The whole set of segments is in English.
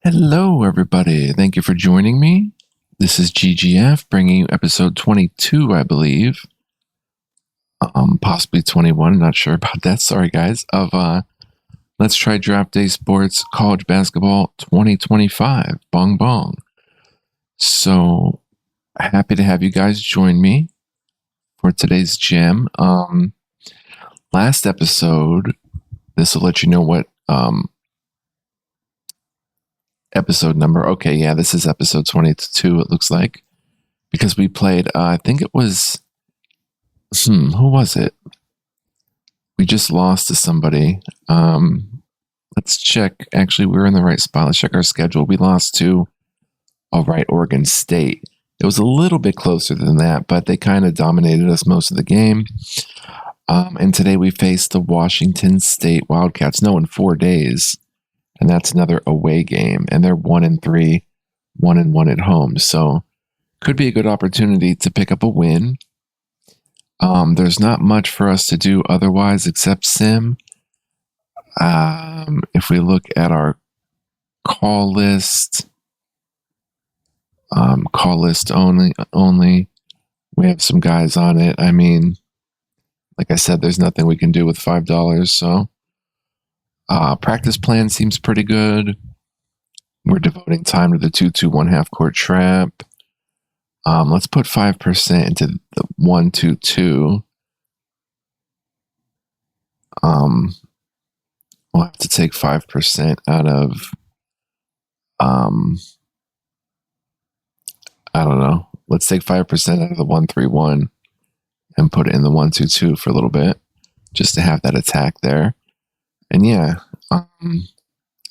Hello, everybody. Thank you for joining me. This is GGF bringing you episode 22, I believe. Possibly 21. Not sure about that. Sorry, guys. Of Let's Try Draft Day Sports College Basketball 2025. Bong bong. So happy to have you guys join me for today's gem. Last episode, this will let you know what episode number. Okay, yeah, this is episode 22, it looks like. Because we played, I think it was, who was it? We just lost to somebody. Let's check. Actually, we're in the right spot. Let's check our schedule. We lost to, Oregon State. It was a little bit closer than that, but they kind of dominated us most of the game. And today we faced the Washington State Wildcats. No, in 4 days. And that's another away game. And they're 1-3, 1-1 at home. So could be a good opportunity to pick up a win. There's not much for us to do otherwise except sim. If we look at our call list only, we have some guys on it. I mean, like I said, there's nothing we can do with $5. So practice plan seems pretty good. We're devoting time to the 2-2-1 half court trap. Let's put 5% into the 1-2-2. We'll have to take 5% out of, I don't know. Let's take 5% out of the 1-3-1 and put it in the 1-2-2 for a little bit, just to have that attack there. And yeah,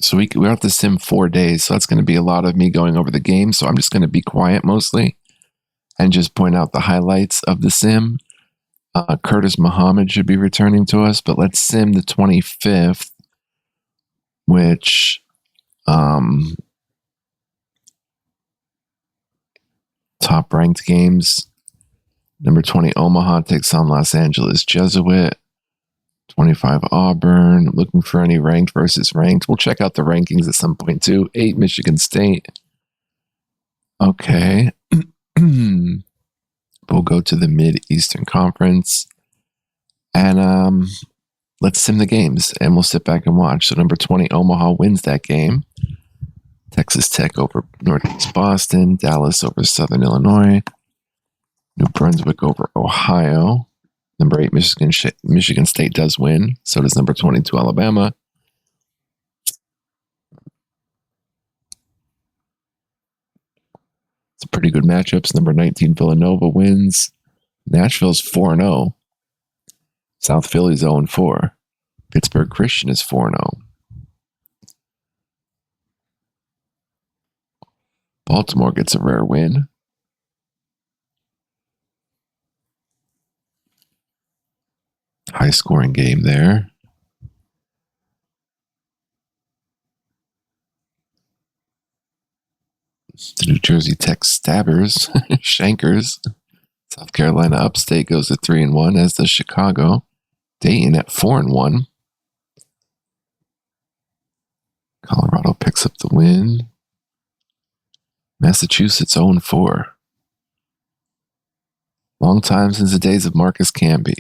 so we're at the sim 4 days, so that's going to be a lot of me going over the game. So I'm just going to be quiet mostly and just point out the highlights of the sim. Curtis Muhammad should be returning to us, but let's sim the 25th, which top ranked games. Number 20 Omaha takes on Los Angeles Jesuit. 25 Auburn. Looking for any ranked versus ranked. We'll check out the rankings at some point too. 8 Michigan State. Okay. We'll go to the Mid-Eastern Conference. And let's sim the games. And we'll sit back and watch. So number 20 Omaha wins that game. Texas Tech over Northeast Boston. Dallas over Southern Illinois. New Brunswick over Ohio. Number 8 Michigan State does win. So does number 22 Alabama. It's a pretty good matchups. Number 19 Villanova wins. Nashville's 4-0. South Philly's 0-4. Pittsburgh Christian is 4-0. Baltimore gets a rare win. High scoring game there. The New Jersey Tech Stabbers, Shankers. South Carolina Upstate goes to 3-1, as does Chicago. Dayton at 4-1. Colorado picks up the win. Massachusetts 0-4. Long time since the days of Marcus Camby.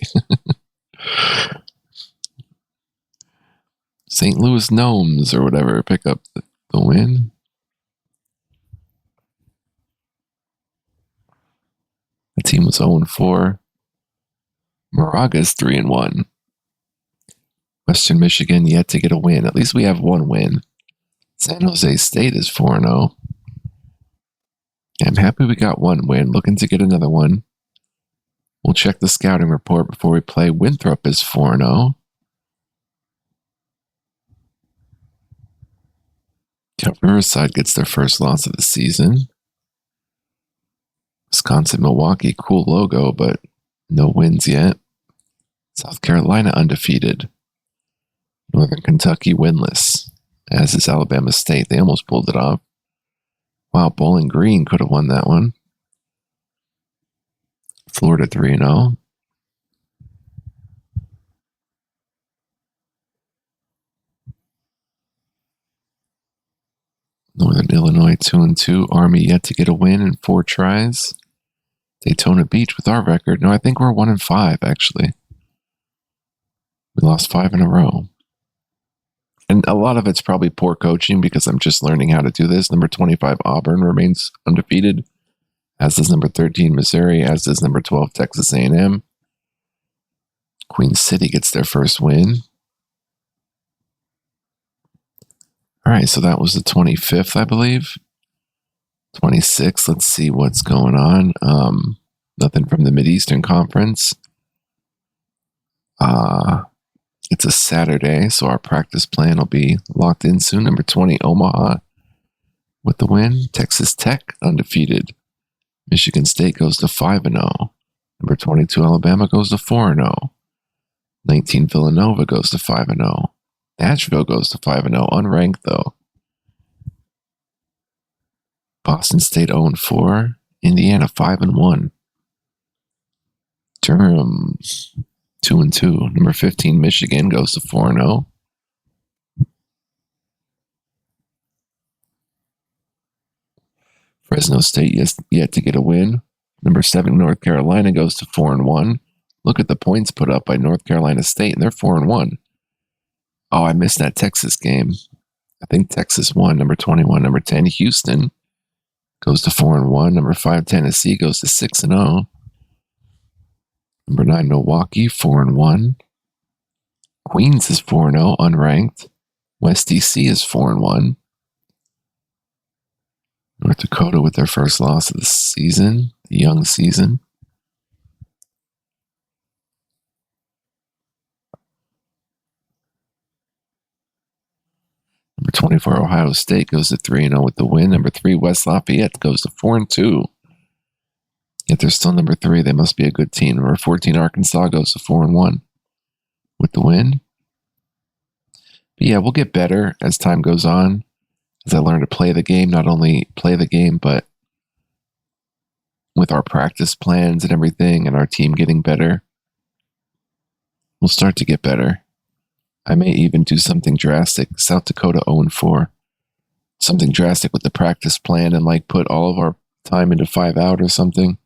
St. Louis Gnomes or whatever pick up the win. The team was 0-4. Moraga's 3-1. Western Michigan yet to get a win. At least we have one win. San Jose State is 4-0. I'm happy we got one win. Looking to get another one. We'll check the scouting report before we play. Winthrop is 4-0. Riverside gets their first loss of the season. Wisconsin, Milwaukee, cool logo, but no wins yet. South Carolina undefeated. Northern Kentucky winless, as is Alabama State. They almost pulled it off. Wow, Bowling Green could have won that one. Florida 3-0. Northern Illinois 2-2. Army yet to get a win in 4 tries. Daytona Beach with our record. No, I think we're 1-5 actually. We lost 5 in a row. And a lot of it's probably poor coaching because I'm just learning how to do this. Number 25 Auburn remains undefeated, as does number 13 Missouri, as does number 12 Texas A&M. Queen City gets their first win. All right, so that was the 25th, I believe. 26th, let's see what's going on. Nothing from the Mid-Eastern Conference. It's a Saturday, so our practice plan will be locked in soon. Number 20, Omaha with the win. Texas Tech, undefeated. Michigan State goes to 5-0. Number 22, Alabama goes to 4-0. 19, Villanova goes to 5-0. Nashville goes to 5-0, unranked though. Boston State 0-4. Indiana 5-1. Durham 2-2. Number 15, Michigan goes to 4-0. Fresno State yet to get a win. Number 7, North Carolina goes to 4-1. Look at the points put up by North Carolina State, and they're 4-1. Oh, I missed that Texas game. I think Texas won. Number 21, number 10, Houston goes to 4-1. Number 5, Tennessee goes to 6-0. Number 9, Milwaukee, 4-1. Queens is 4-0, unranked. West DC is 4-1. North Dakota with their first loss of the season, the young season. Number 24, Ohio State goes to 3-0 with the win. Number 3, West Lafayette goes to 4-2. Yet they're still number 3. They must be a good team. Number 14, Arkansas goes to 4-1 with the win. But yeah, we'll get better as time goes on. As I learn to play the game, not only play the game, but with our practice plans and everything and our team getting better, we'll start to get better. I may even do something drastic. South Dakota 0-4. Something drastic with the practice plan and like put all of our time into 5 out or something.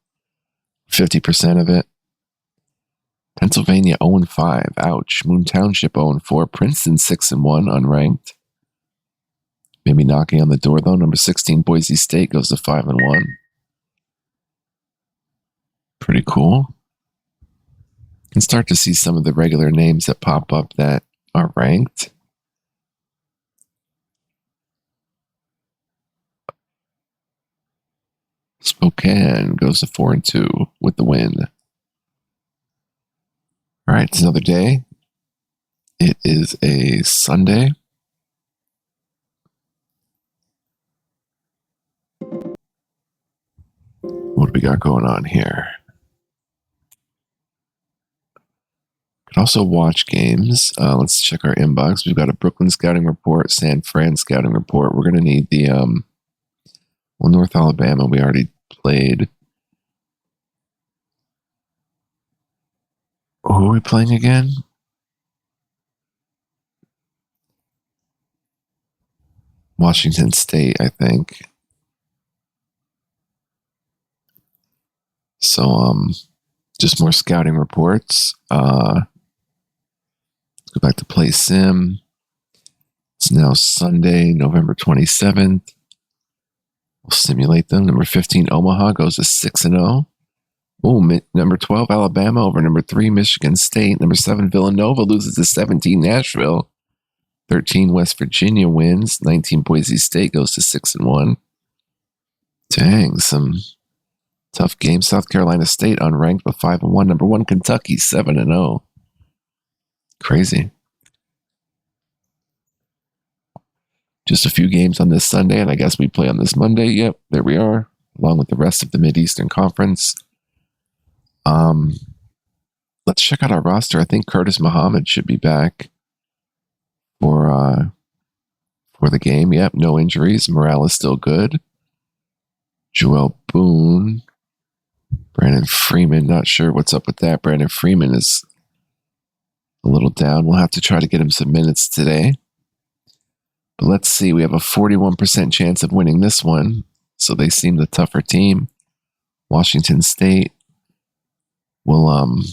50% of it. Pennsylvania 0-5. Ouch. Moon Township 0-4. Princeton 6-1, unranked. Maybe knocking on the door though. Number 16, Boise State goes to 5-1. Pretty cool. And start to see some of the regular names that pop up that are ranked. Spokane goes to 4-2 with the win. All right, it's another day. It is a Sunday. What do we got going on here? Could also watch games. Let's check our inbox. We've got a Brooklyn scouting report, San Fran scouting report. We're going to need the North Alabama. We already played. Who are we playing again? Washington State, I think. So, just more scouting reports. Go back to Play Sim. It's now Sunday, November 27th. We'll simulate them. Number 15, Omaha goes to 6-0. Oh, number 12, Alabama over number 3, Michigan State. Number 7, Villanova loses to 17, Nashville. 13, West Virginia wins. 19, Boise State goes to 6-1. Dang, some tough games. South Carolina State unranked but 5-1. Number 1, Kentucky 7-0. Crazy. Just a few games on this Sunday, and I guess we play on this Monday. Yep, there we are, along with the rest of the Mid-Eastern Conference. Let's check out our roster. I think Curtis Muhammad should be back for the game. Yep, no injuries. Morale is still good. Joel Boone. Brandon Freeman, not sure what's up with that. Brandon Freeman is a little down. We'll have to try to get him some minutes today. But let's see. We have a 41% chance of winning this one. So they seem the tougher team. Washington State will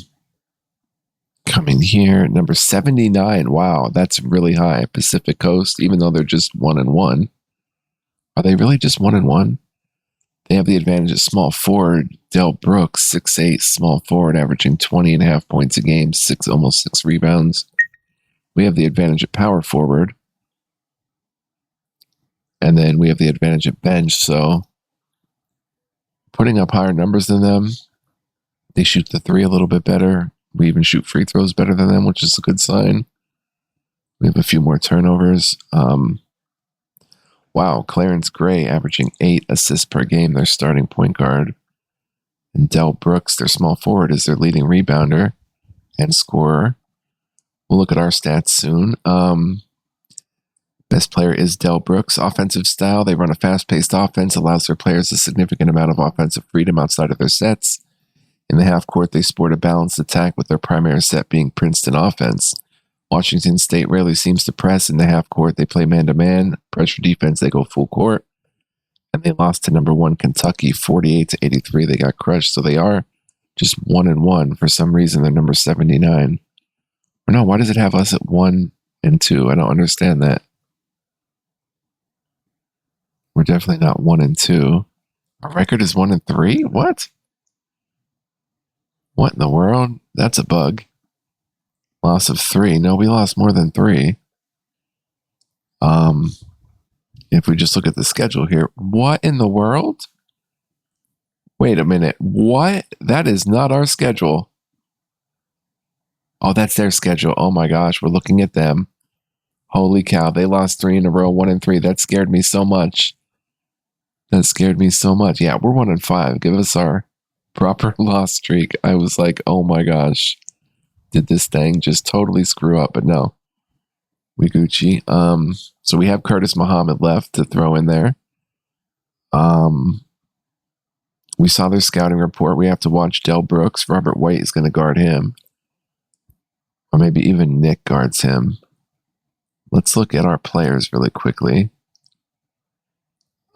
come in here. Number 79. Wow, that's really high. Pacific Coast, even though they're just 1-1. Are they really just 1-1? They have the advantage at small forward. Del Brooks, 6'8", small forward, averaging 20.5 points a game, almost 6 rebounds. We have the advantage at power forward. And then we have the advantage at bench. So putting up higher numbers than them. They shoot the three a little bit better. We even shoot free throws better than them, which is a good sign. We have a few more turnovers. Wow, Clarence Gray averaging 8 assists per game, their starting point guard. And Del Brooks, their small forward, is their leading rebounder and scorer. We'll look at our stats soon. Best player is Del Brooks. Offensive style, they run a fast-paced offense, allows their players a significant amount of offensive freedom outside of their sets. In the half court, they sport a balanced attack with their primary set being Princeton offense. Washington State rarely seems to press in the half court. They play man-to-man. Pressure defense, they go full court. And they lost to number 1 Kentucky, 48-83. They got crushed. So they are just 1-1. For some reason, they're number 79. Or no, why does it have us at 1 and 2? I don't understand that. We're definitely not 1 and 2. Our record is 1 and 3? What? What in the world? That's a bug. Loss of 3. No, we lost more than 3. If we just look at the schedule here, what in the world? Wait a minute. What? That is not our schedule. Oh, that's their schedule. Oh my gosh, we're looking at them. Holy cow, they lost 3 in a row, 1 and 3. That scared me so much. Yeah, we're 1 and 5. Give us our proper loss streak. I was like, oh my gosh. Did this thing just totally screw up? But no. We Gucci. So we have Curtis Muhammad left to throw in there. We saw their scouting report. We have to watch Del Brooks. Robert White is going to guard him. Or maybe even Nick guards him. Let's look at our players really quickly.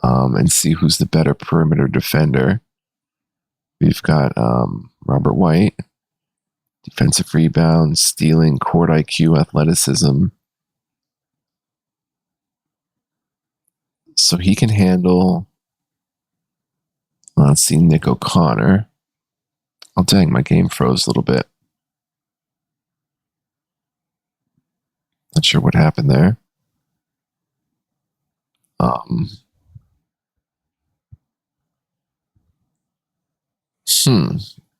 And see who's the better perimeter defender. We've got Robert White. Defensive rebounds, stealing, court IQ, athleticism. So he can handle, let's see, Nick O'Connor. Oh, dang, my game froze a little bit. Not sure what happened there.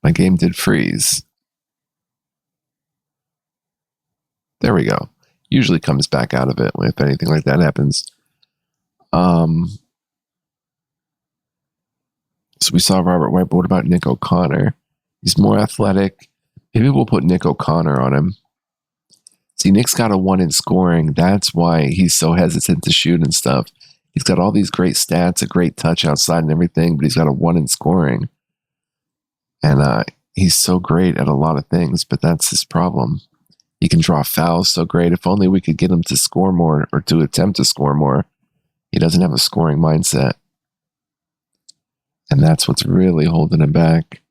My game did freeze. There we go. Usually comes back out of it if anything like that happens. So we saw Robert White, but what about Nick O'Connor? He's more athletic. Maybe we'll put Nick O'Connor on him. See, Nick's got a 1 in scoring. That's why he's so hesitant to shoot and stuff. He's got all these great stats, a great touch outside and everything, but he's got a 1 in scoring. And he's so great at a lot of things, but that's his problem. He can draw fouls so great. If only we could get him to score more or to attempt to score more. He doesn't have a scoring mindset. And that's what's really holding him back.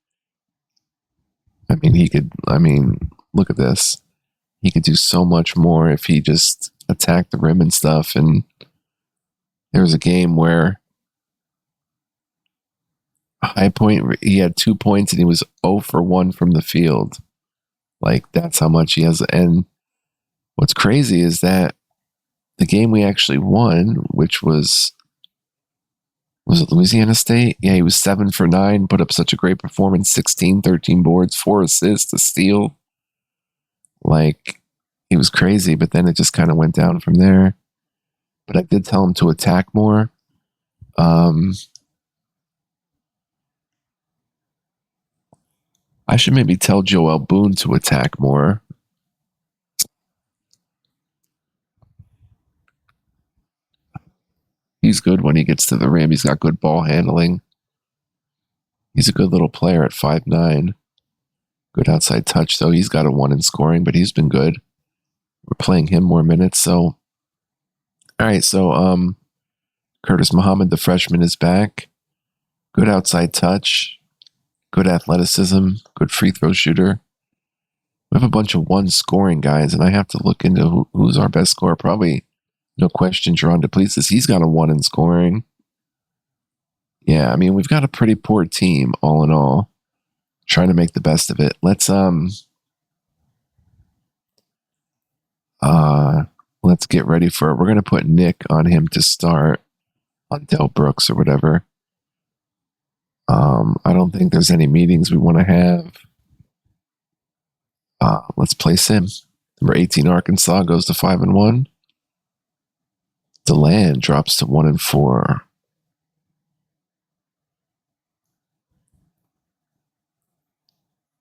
Look at this. He could do so much more if he just attacked the rim and stuff. And there was a game where high point, he had 2 points and he was 0 for 1 from the field. Like, that's how much he has. And what's crazy is that the game we actually won, which was it Louisiana State? Yeah, he was 7 for 9, put up such a great performance, 16, 13 boards, 4 assists, a steal. Like, he was crazy, but then it just kind of went down from there. But I did tell him to attack more. I should maybe tell Joel Boone to attack more. He's good when he gets to the rim. He's got good ball handling. He's a good little player at 5'9". Good outside touch, though. He's got a 1 in scoring, but he's been good. We're playing him more minutes, so All right, so Curtis Muhammad, the freshman, is back. Good outside touch, good athleticism, good free throw shooter. We have a bunch of one scoring guys, and I have to look into who's our best scorer. Probably, no question, Jerron Duplessis. He's got a 1 in scoring. Yeah, I mean, we've got a pretty poor team, all in all. Trying to make the best of it. Let's get ready for it. We're going to put Nick on him to start, on Del Brooks or whatever. I don't think there's any meetings we want to have. Let's place him. Number 18, Arkansas, goes to 5-1. DeLand drops to 1-4.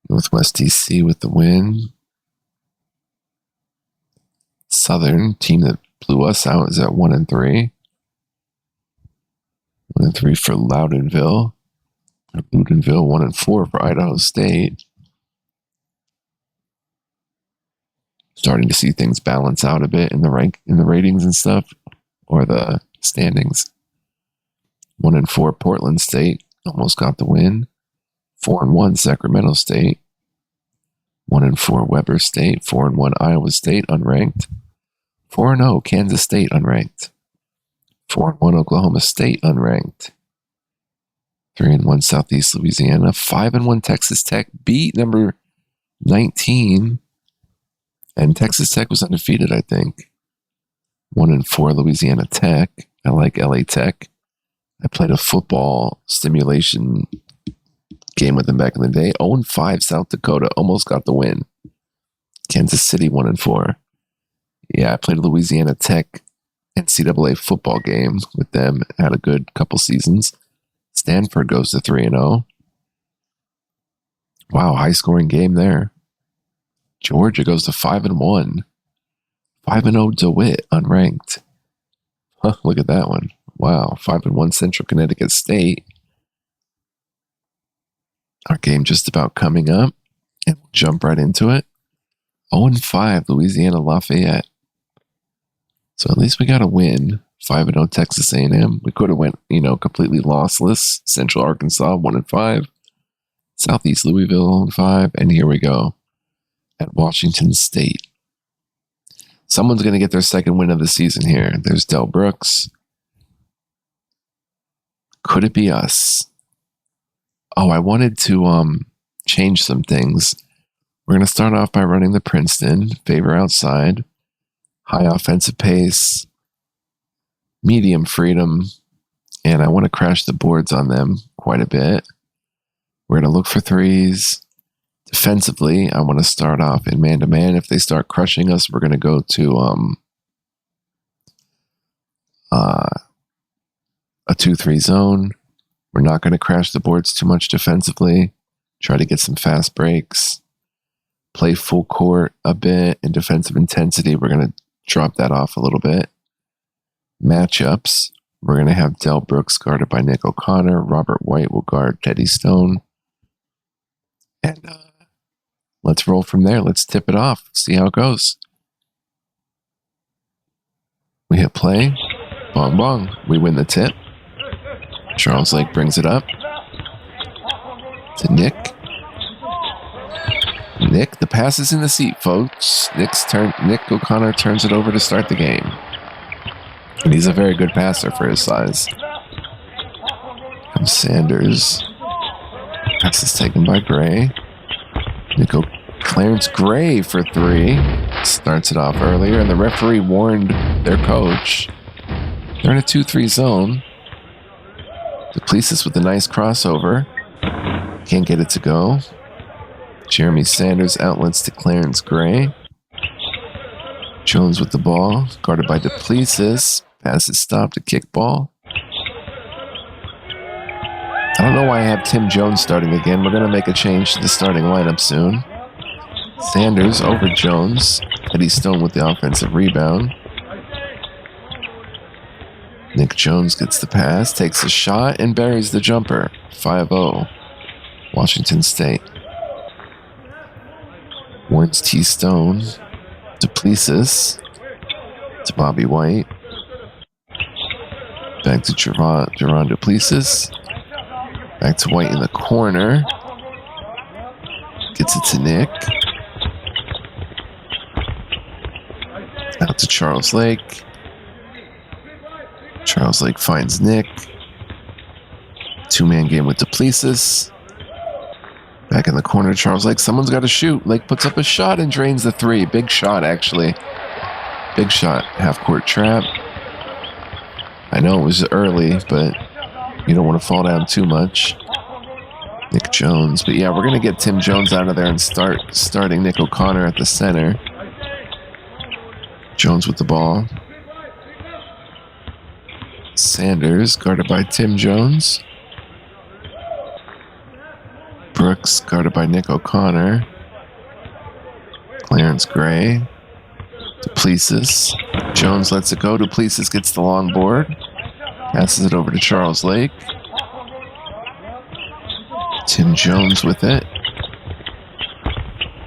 Northwest DC with the win. Southern, team that blew us out, is at 1-3. 1-3 for Loudonville. 1-4 for Idaho State. Starting to see things balance out a bit in the ratings and stuff, or the standings. 1-4 Portland State, almost got the win. 4-1 Sacramento State. 1-4 Weber State. 4-1 Iowa State, unranked. 4-0 Kansas State, unranked. 4-1 Oklahoma State, unranked. 3-1 Southeast Louisiana. 5-1 Texas Tech, beat number 19. And Texas Tech was undefeated, I think. 1-4 Louisiana Tech. I like LA Tech. I played a football stimulation game with them back in the day. 0-5 South Dakota, almost got the win. Kansas City 1-4. Yeah, I played a Louisiana Tech NCAA football game with them. Had a good couple seasons. Stanford goes to 3-0. Wow, high scoring game there. Georgia goes to 5-1. 5-0 DeWitt, unranked. Huh, look at that one. Wow, 5-1 Central Connecticut State. Our game just about coming up, and we'll jump right into it. 0-5 Louisiana Lafayette. So at least we got a win. 5-0 Texas A&M. We could have went, completely lossless. Central Arkansas 1-5. Southeast Louisville 0-5, and here we go at Washington State. Someone's going to get their second win of the season here. There's Del Brooks. Could it be us? Oh, I wanted to change some things. We're going to start off by running the Princeton. Favor outside. High offensive pace. Medium freedom. And I want to crash the boards on them quite a bit. We're going to look for threes. Defensively, I want to start off in man-to-man. If they start crushing us, we're going to go to a 2-3 zone. We're not going to crash the boards too much defensively. Try to get some fast breaks. Play full court a bit in defensive intensity. We're going to drop that off a little bit. Matchups. We're going to have Del Brooks guarded by Nick O'Connor. Robert White will guard Teddy Stone. And let's roll from there. Let's tip it off. See how it goes. We hit play. Bong, bong. We win the tip. Charles Lake brings it up to Nick. Nick, the pass is in the seat, folks. Nick O'Connor turns it over to start the game. And he's a very good passer for his size. Comes Sanders. Pass is taken by Gray. Clarence Gray for 3. Starts it off earlier, and the referee warned their coach. They're in a 2-3 zone. Duplessis with a nice crossover. Can't get it to go. Jeremy Sanders outlets to Clarence Gray. Jones with the ball, guarded by Duplessis. Pass is stopped, a kickball. I don't know why I have Tim Jones starting again. We're going to make a change to the starting lineup soon. Sanders over Jones. Teddy Stone with the offensive rebound. Nick Jones gets the pass, takes a shot, and buries the jumper. 5-0. Washington State. Warrens T. Stone. Duplessis. To Bobby White. Back to Jerron Duplessis. Back to White in the corner. Gets it to Nick. Out to Charles Lake. Charles Lake finds Nick. Two-man game with Duplessis. Back in the corner, Charles Lake. Someone's got to shoot. Lake puts up a shot and drains the three. Big shot, actually. Big shot. Half-court trap. I know it was early, but you don't want to fall down too much. Nick Jones. But yeah, we're going to get Tim Jones out of there and starting Nick O'Connor at the center. Jones with the ball. Sanders guarded by Tim Jones. Brooks guarded by Nick O'Connor. Clarence Gray. Duplessis. Jones lets it go. Duplessis gets the long board. Passes it over to Charles Lake. Tim Jones with it.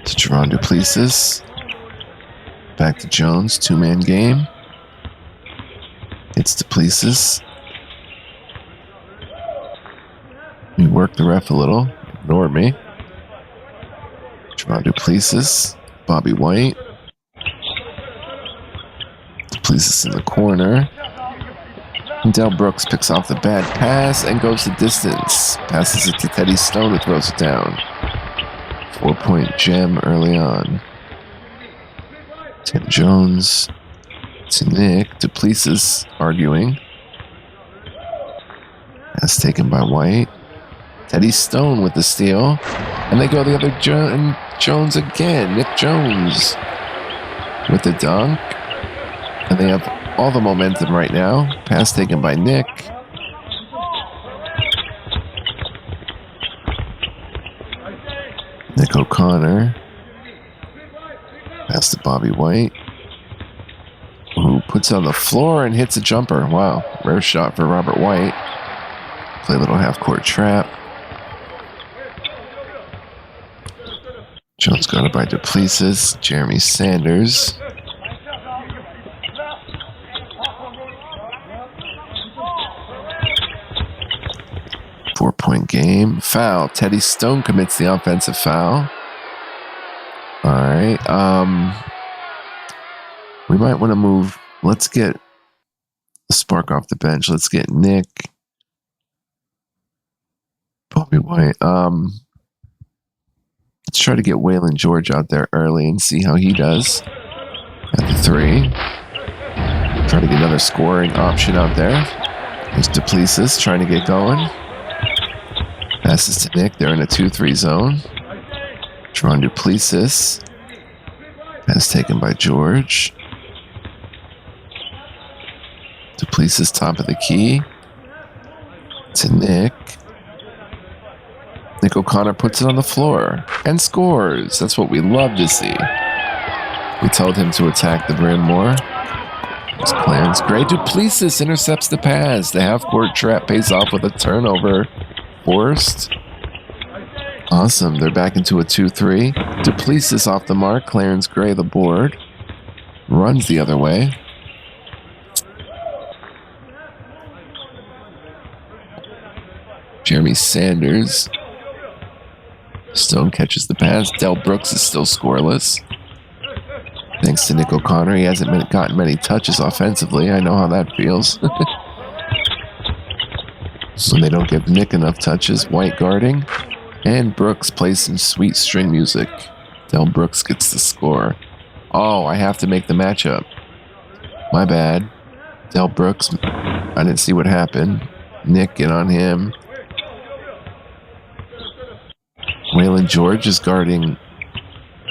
To Jerron Duplessis. Back to Jones. Two-man game. It's Duplessis. We worked the ref a little. Ignored me. Jerron Duplessis. Bobby White. Duplessis in the corner. And Del Brooks picks off the bad pass and goes the distance. Passes it to Teddy Stone, who throws it down. 4-point gem early on. Tim Jones to Nick. Duplessis arguing. Pass taken by White. Teddy Stone with the steal. And they go the other Jones again. Nick Jones with the dunk. And they have all the momentum right now. Pass taken by Nick. Nick O'Connor. Pass to Bobby White, who puts it on the floor and hits a jumper. Wow, rare shot for Robert White. Play a little half-court trap. Jones guarded by Duplessis. Jeremy Sanders. Four-point game. Foul. Teddy Stone commits the offensive foul. All right. We might want to move. Let's get a spark off the bench. Let's get Nick. Bobby White. Let's try to get Waylon George out there early and see how he does at the three. Try to get another scoring option out there. There's Duplessis trying to get going. Passes to Nick. They're in a 2-3 zone. Jerron Duplessis. Pass taken by George. Duplessis top of the key. To Nick. Nick O'Connor puts it on the floor and scores. That's what we love to see. We told him to attack the rim more. It's Clarence Gray. Duplessis intercepts the pass. The half-court trap pays off with a turnover. Forced. Awesome. They're back into a 2-3. Duplessis off the mark. Clarence Gray the board. Runs the other way. Jeremy Sanders. Stone catches the pass. Del Brooks is still scoreless. Thanks to Nick O'Connor. He hasn't gotten many touches offensively. I know how that feels. When they don't give Nick enough touches. White guarding. And Brooks plays some sweet string music. Del Brooks gets the score. Oh, I have to make the matchup. My bad. Del Brooks. I didn't see what happened. Nick, get on him. Waylon George is guarding...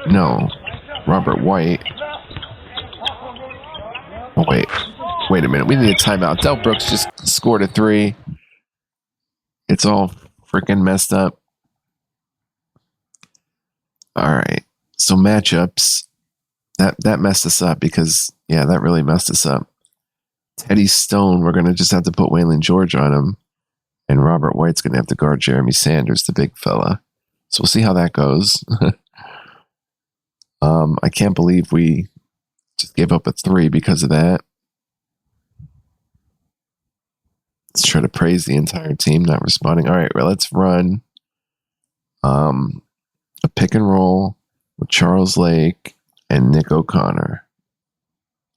No. Robert White. Oh, wait. Wait a minute. We need a timeout. Del Brooks just scored a 3. It's all freaking messed up. All right. So matchups. That messed us up because, yeah, that really messed us up. Teddy Stone, we're going to just have to put Waylon George on him. And Robert White's going to have to guard Jeremy Sanders, the big fella. So we'll see how that goes. I can't believe we just gave up a 3 because of that. Let's try to praise the entire team, not responding. All right, well, let's run a pick and roll with Charles Lake and Nick O'Connor.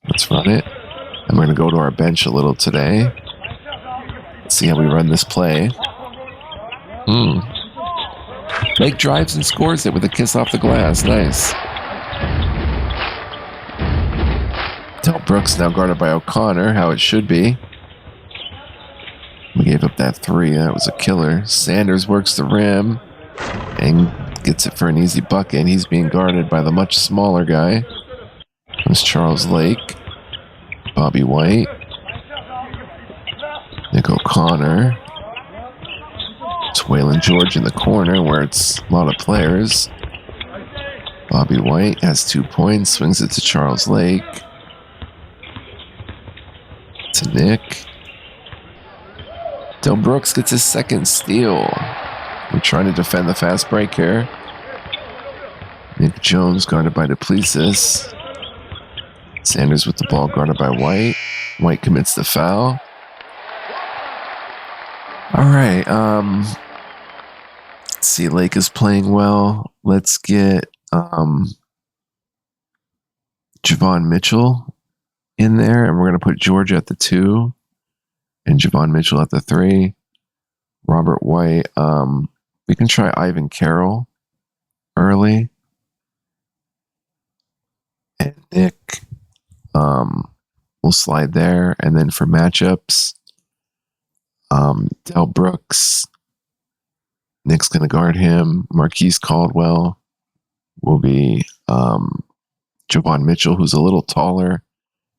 Let's run it. And we're going to go to our bench a little today. Let's see how we run this play. Lake drives and scores it with a kiss off the glass. Nice. Del Brooks now guarded by O'Connor, how it should be. We gave up that 3. That was a killer. Sanders works the rim and gets it for an easy bucket. He's being guarded by the much smaller guy. There's Charles Lake. Bobby White. Nick O'Connor. It's Waylon George in the corner where it's a lot of players. Bobby White has 2 points. Swings it to Charles Lake. To Nick. Del Brooks gets his second steal. We're trying to defend the fast break here. Nick Jones guarded by Duplessis. Sanders with the ball guarded by White. White commits the foul. All right. Let's see. Lake is playing well. Let's get Javon Mitchell in there, and we're going to put George at the 2 and Javon Mitchell at the 3. Robert White. We can try Ivan Carroll early. And Nick will slide there. And then for matchups, Del Brooks. Nick's going to guard him. Marquise Caldwell will be Javon Mitchell, who's a little taller.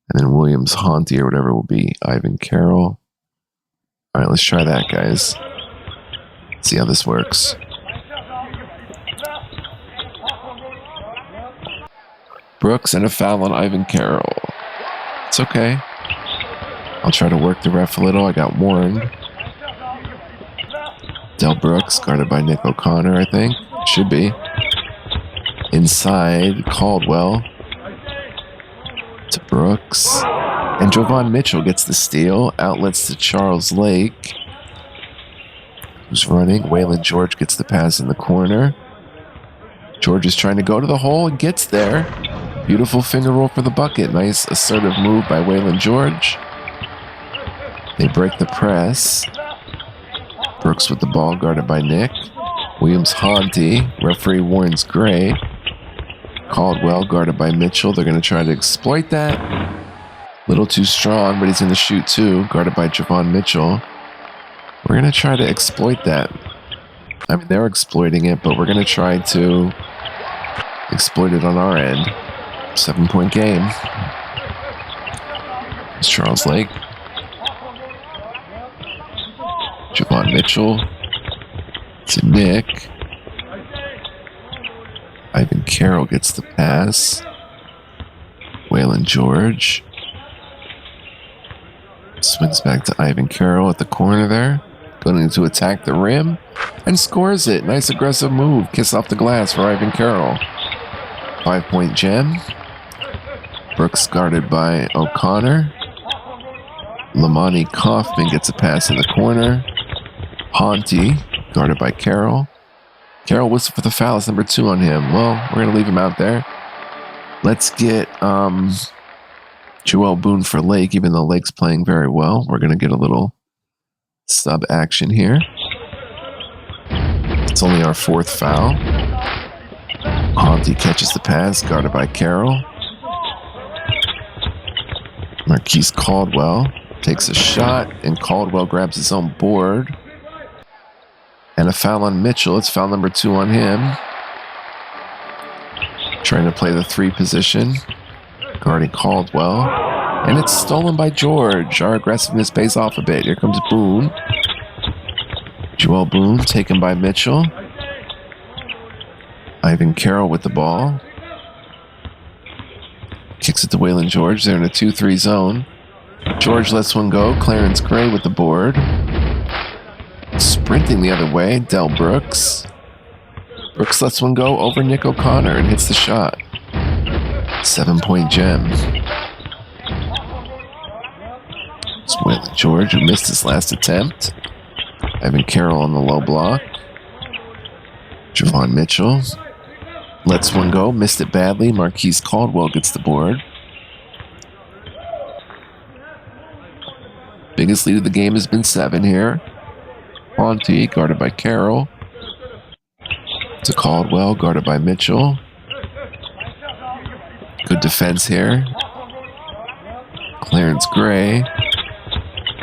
And then Williams Haunty or whatever will be Ivan Carroll. All right, let's try that, guys. See how this works. Brooks and a foul on Ivan Carroll. It's okay. I'll try to work the ref a little. I got warned. Del Brooks guarded by Nick O'Connor, I think. Should be. Inside, Caldwell to Brooks. And Javon Mitchell gets the steal. Outlets to Charles Lake, who's running. Waylon George gets the pass in the corner. George is trying to go to the hole and gets there. Beautiful finger roll for the bucket. Nice assertive move by Waylon George. They break the press. Brooks with the ball guarded by Nick. Williams Haunty. Referee warns Gray. Caldwell guarded by Mitchell. They're going to try to exploit that. Little too strong, but he's going to shoot too. Guarded by Javon Mitchell. We're going to try to exploit that. I mean, they're exploiting it, but we're going to try to exploit it on our end. 7-point game. It's Charles Lake. Javon Mitchell. To Nick. Ivan Carroll gets the pass. Waylon George. Swings back to Ivan Carroll at the corner there. Going to attack the rim. And scores it. Nice aggressive move. Kiss off the glass for Ivan Carroll. 5-point gem. Brooks guarded by O'Connor. Lamani Kaufman gets a pass in the corner. Haunty guarded by Carroll. Carroll whistled for the foul. It's number 2 on him. Well, we're going to leave him out there. Let's get Joel Boone for Lake, even though Lake's playing very well. We're going to get a little sub action here. It's only our 4th foul. Haunty catches the pass, guarded by Carroll. Marquise Caldwell takes a shot, and Caldwell grabs his own board. And a foul on Mitchell. It's foul number 2 on him. Trying to play the 3 position. Guarding Caldwell. And it's stolen by George. Our aggressiveness pays off a bit. Here comes Boone. Joel Boone taken by Mitchell. Ivan Carroll with the ball. Kicks it to Waylon George. They're in a 2-3 zone. George lets one go. Clarence Gray with the board. Sprinting the other way, Del Brooks. Brooks lets one go over Nick O'Connor and hits the shot. 7-point gem. It's Waylon George, who missed his last attempt. Ivan Carroll on the low block. Javon Mitchell lets one go, missed it badly. Marquise Caldwell gets the board. Biggest lead of the game has been 7 here. Ponte, guarded by Carroll. To Caldwell, guarded by Mitchell. Good defense here. Clarence Gray,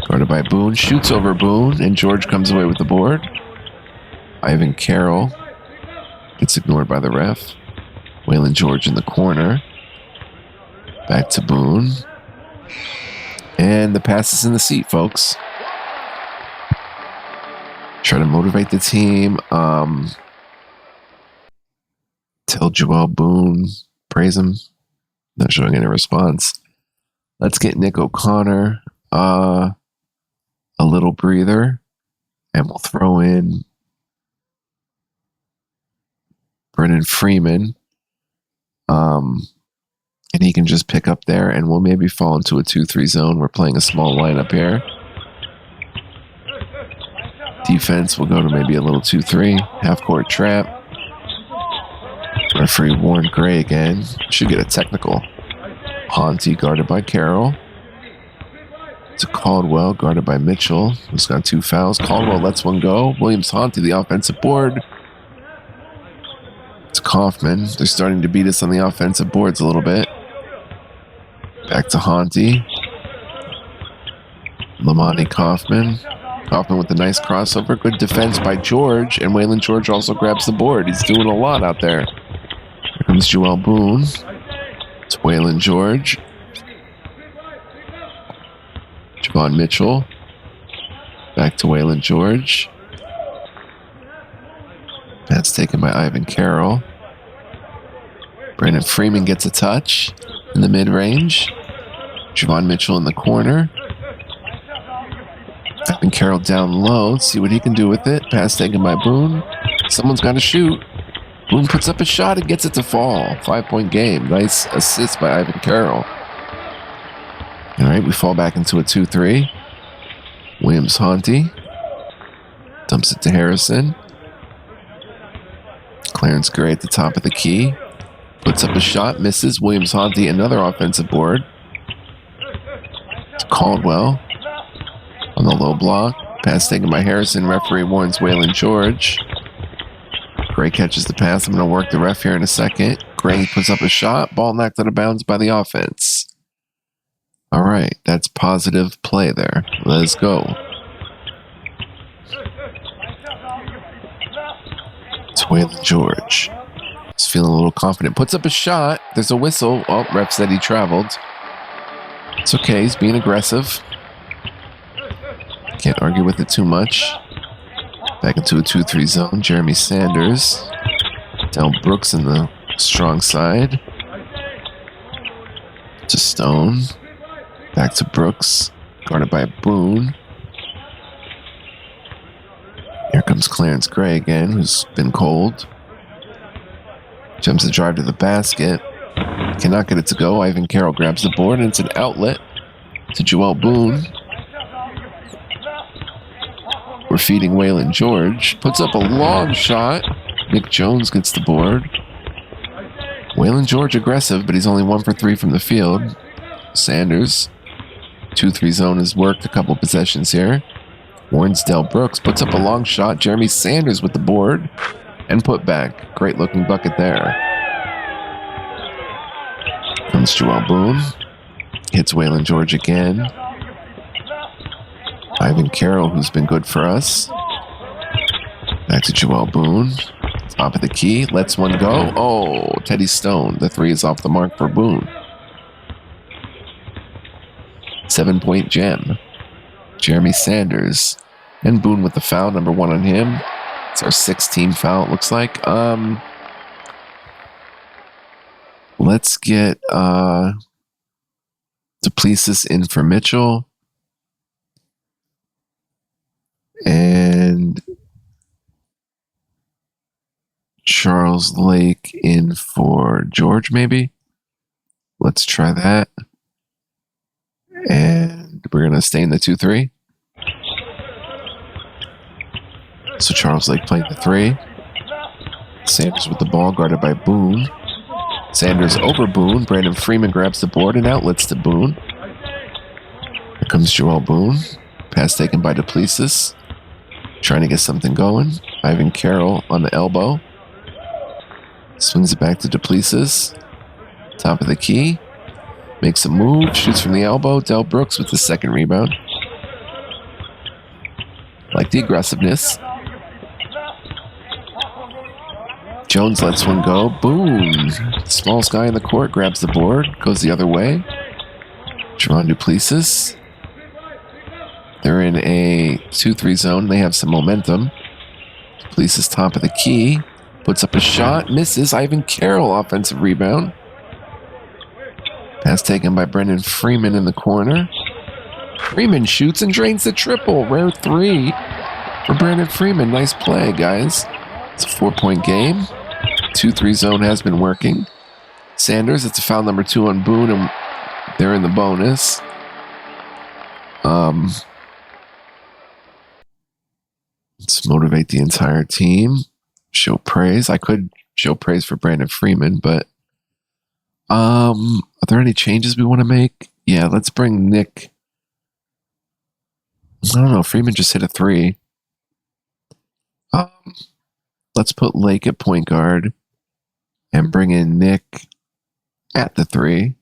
guarded by Boone. Shoots over Boone, and George comes away with the board. Ivan Carroll gets ignored by the ref. Waylon George in the corner. Back to Boone. And the pass is in the seat, folks. Try to motivate the team. Tell Joel Boone. Praise him. Not showing any response. Let's get Nick O'Connor a little breather. And we'll throw in Brennan Freeman. And he can just pick up there, and we'll maybe fall into a 2-3 zone. We're playing a small lineup here. Defense will go to maybe a little 2-3. Half-court trap. Referee Warren Gray again. Should get a technical. Ponte guarded by Carroll. To Caldwell, guarded by Mitchell, who's got 2 fouls. Caldwell lets one go. Williams-Ponte, the offensive board. It's Kaufman. They're starting to beat us on the offensive boards a little bit. Back to Honte. Lamani Kaufman. Kaufman with a nice crossover. Good defense by George. And Waylon George also grabs the board. He's doing a lot out there. Here comes Joel Boone. It's Waylon George. Javon Mitchell. Back to Waylon George. That's taken by Ivan Carroll. Brandon Freeman gets a touch in the mid-range. Javon Mitchell in the corner. Ivan Carroll down low. Let's see what he can do with it. Pass taken by Boone. Someone's got to shoot. Boone puts up a shot and gets it to fall. 5-point game. Nice assist by Ivan Carroll. All right, we fall back into a 2-3. Williams-Ponte. Dumps it to Harrison. Clarence Gray at the top of the key. Puts up a shot, misses. Williams-Ponte, another offensive board. It's Caldwell on the low block. Pass taken by Harrison. Referee warns Waylon George. Gray catches the pass. I'm going to work the ref here in a second. Gray puts up a shot. Ball knocked out of bounds by the offense. All right, that's positive play there. Let's go. It's Waylon George. He's feeling a little confident. Puts up a shot. There's a whistle. Oh, ref said he traveled. It's okay. He's being aggressive. Can't argue with it too much. Back into a 2-3 zone. Jeremy Sanders. Del Brooks in the strong side. To Stone. Back to Brooks. Guarded by Boone. Here comes Clarence Gray again, who's been cold. Jumps the drive to the basket. Cannot get it to go. Ivan Carroll grabs the board, and it's an outlet to Joel Boone. We're feeding Waylon George. Puts up a long shot. Nick Jones gets the board. Waylon George aggressive, but he's only 1 for 3 from the field. Sanders. 2-3 zone has worked a couple possessions here. Warns Del Brooks. Puts up a long shot. Jeremy Sanders with the board. And put back. Great looking bucket there. Comes Joel Boone. Hits Waylon George again. Ivan Carroll, who's been good for us. Back to Joel Boone. Top of the key. Lets one go. Oh, Teddy Stone. The 3 is off the mark for Boone. 7-point gem. Jeremy Sanders. And Boone with the foul. Number 1 on him. It's our 16th foul, it looks like. Let's get Duplessis in for Mitchell. And Charles Lake in for George, maybe. Let's try that. And We're going to stay in the 2-3. So Charles Lake playing the 3. Sanders with the ball, guarded by Boone. Sanders over Boone. Brandon Freeman grabs the board and outlets to Boone. Here comes Joel Boone. Pass taken by Duplessis. Trying to get something going. Ivan Carroll on the elbow. Swings it back to Duplessis. Top of the key. Makes a move. Shoots from the elbow. Del Brooks with the second rebound. Like the aggressiveness. Jones lets one go. Boom. Smallest guy in the court grabs the board. Goes the other way. Jerron Duplessis. They're in a 2-3 zone. They have some momentum. Duplessis top of the key. Puts up a shot. Misses. Ivan Carroll offensive rebound. Pass taken by Brendan Freeman in the corner. Freeman shoots and drains the triple. Rare 3 for Brandon Freeman. Nice play, guys. It's a 4-point game. 2-3 zone has been working. Sanders, it's a foul number 2 on Boone, and they're in the bonus. Let's motivate the entire team. Show praise. I could show praise for Brandon Freeman, but are there any changes we want to make? Yeah, let's bring Nick. I don't know. Freeman just hit a 3. Let's put Lake at point guard and bring in Nick at the 3.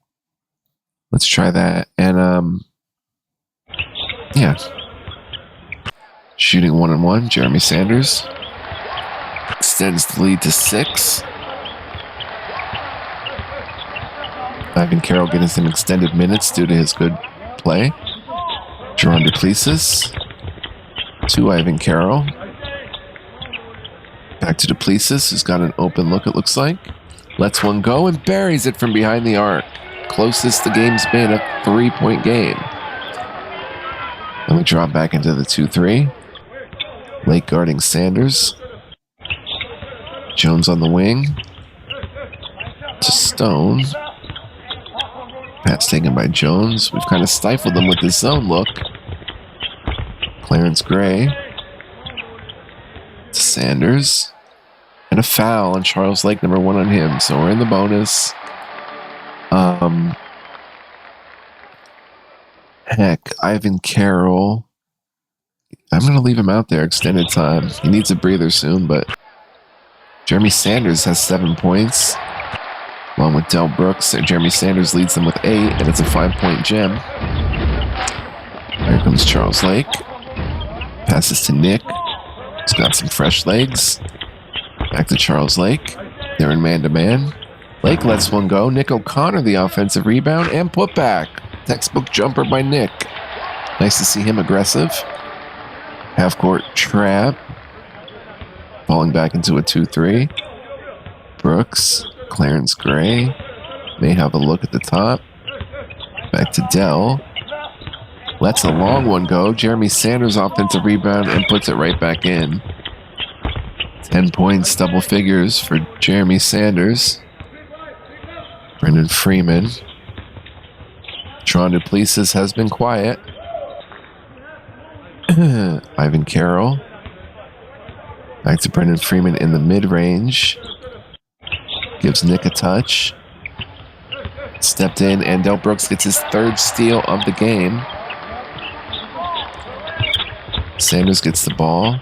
Let's try that. And, yeah. Shooting 1-on-1, Jeremy Sanders. Extends the lead to 6. Ivan Carroll getting some extended minutes due to his good play. Jerron Duplessis. To Ivan Carroll. Back to Duplessis, who's got an open look, it looks like. Lets one go and buries it from behind the arc. Closest the game's been, a 3-point game. Then we drop back into the 2-3. Lake guarding Sanders. Jones on the wing. To Stone. Pass taken by Jones. We've kind of stifled them with this zone look. Clarence Gray. To Sanders. And a foul on Charles Lake, number 1 on him. So we're in the bonus. Heck, Ivan Carroll. I'm going to leave him out there extended time. He needs a breather soon, but Jeremy Sanders has 7 points. Along with Del Brooks. Jeremy Sanders leads them with 8, and it's a 5-point gem. Here comes Charles Lake. Passes to Nick. He's got some fresh legs. Back to Charles Lake. They're in man-to-man. Lake lets one go. Nick O'Connor, the offensive rebound and putback. Textbook jumper by Nick. Nice to see him aggressive. Half-court trap. Falling back into a 2-3. Brooks. Clarence Gray. May have a look at the top. Back to Dell. Lets a long one go. Jeremy Sanders offensive rebound and puts it right back in. 10 points, double figures for Jeremy Sanders. Brendan Freeman. Jerron Duplessis has been quiet. Ivan Carroll. Back to Brendan Freeman in the mid-range. Gives Nick a touch. Stepped in, and Del Brooks gets his 3rd steal of the game. Sanders gets the ball.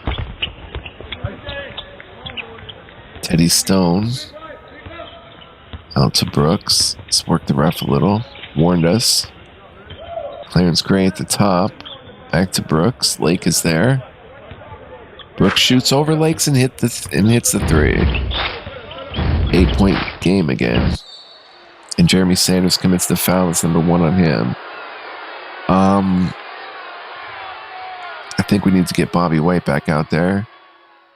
Teddy Stone. Out to Brooks. Let's work the ref a little. Warned us. Clarence Gray at the top. Back to Brooks. Lake is there. Brooks shoots over Lakes and hits the 3. 8-point game again. And Jeremy Sanders commits the foul. That's number 1 on him. I think we need to get Bobby White back out there.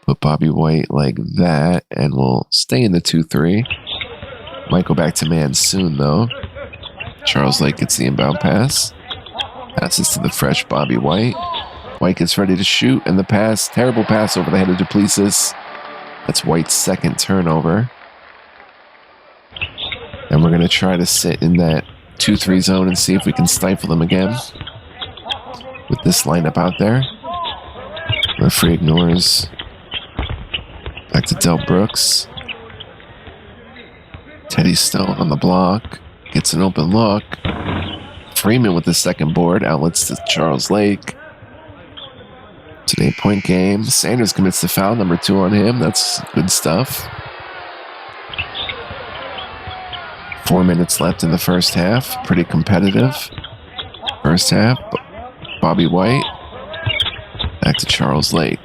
Put Bobby White like that, and we'll stay in the 2-3. Might go back to man soon, though. Charles Lake gets the inbound pass. Passes to the fresh Bobby White. White gets ready to shoot, and the pass, terrible pass over the head of Duplessis. That's White's 2nd turnover. And we're going to try to sit in that 2-3 zone and see if we can stifle them again. with this lineup out there. Referee ignores. Back to Del Brooks. Teddy Stone on the block. Gets an open look. Freeman with the second board. Outlets to Charles Lake. It's an 8-point game. Sanders commits the foul. Number 2 on him. That's good stuff. 4 minutes left in the first half. Pretty competitive. First half. Bobby White. Back to Charles Lake.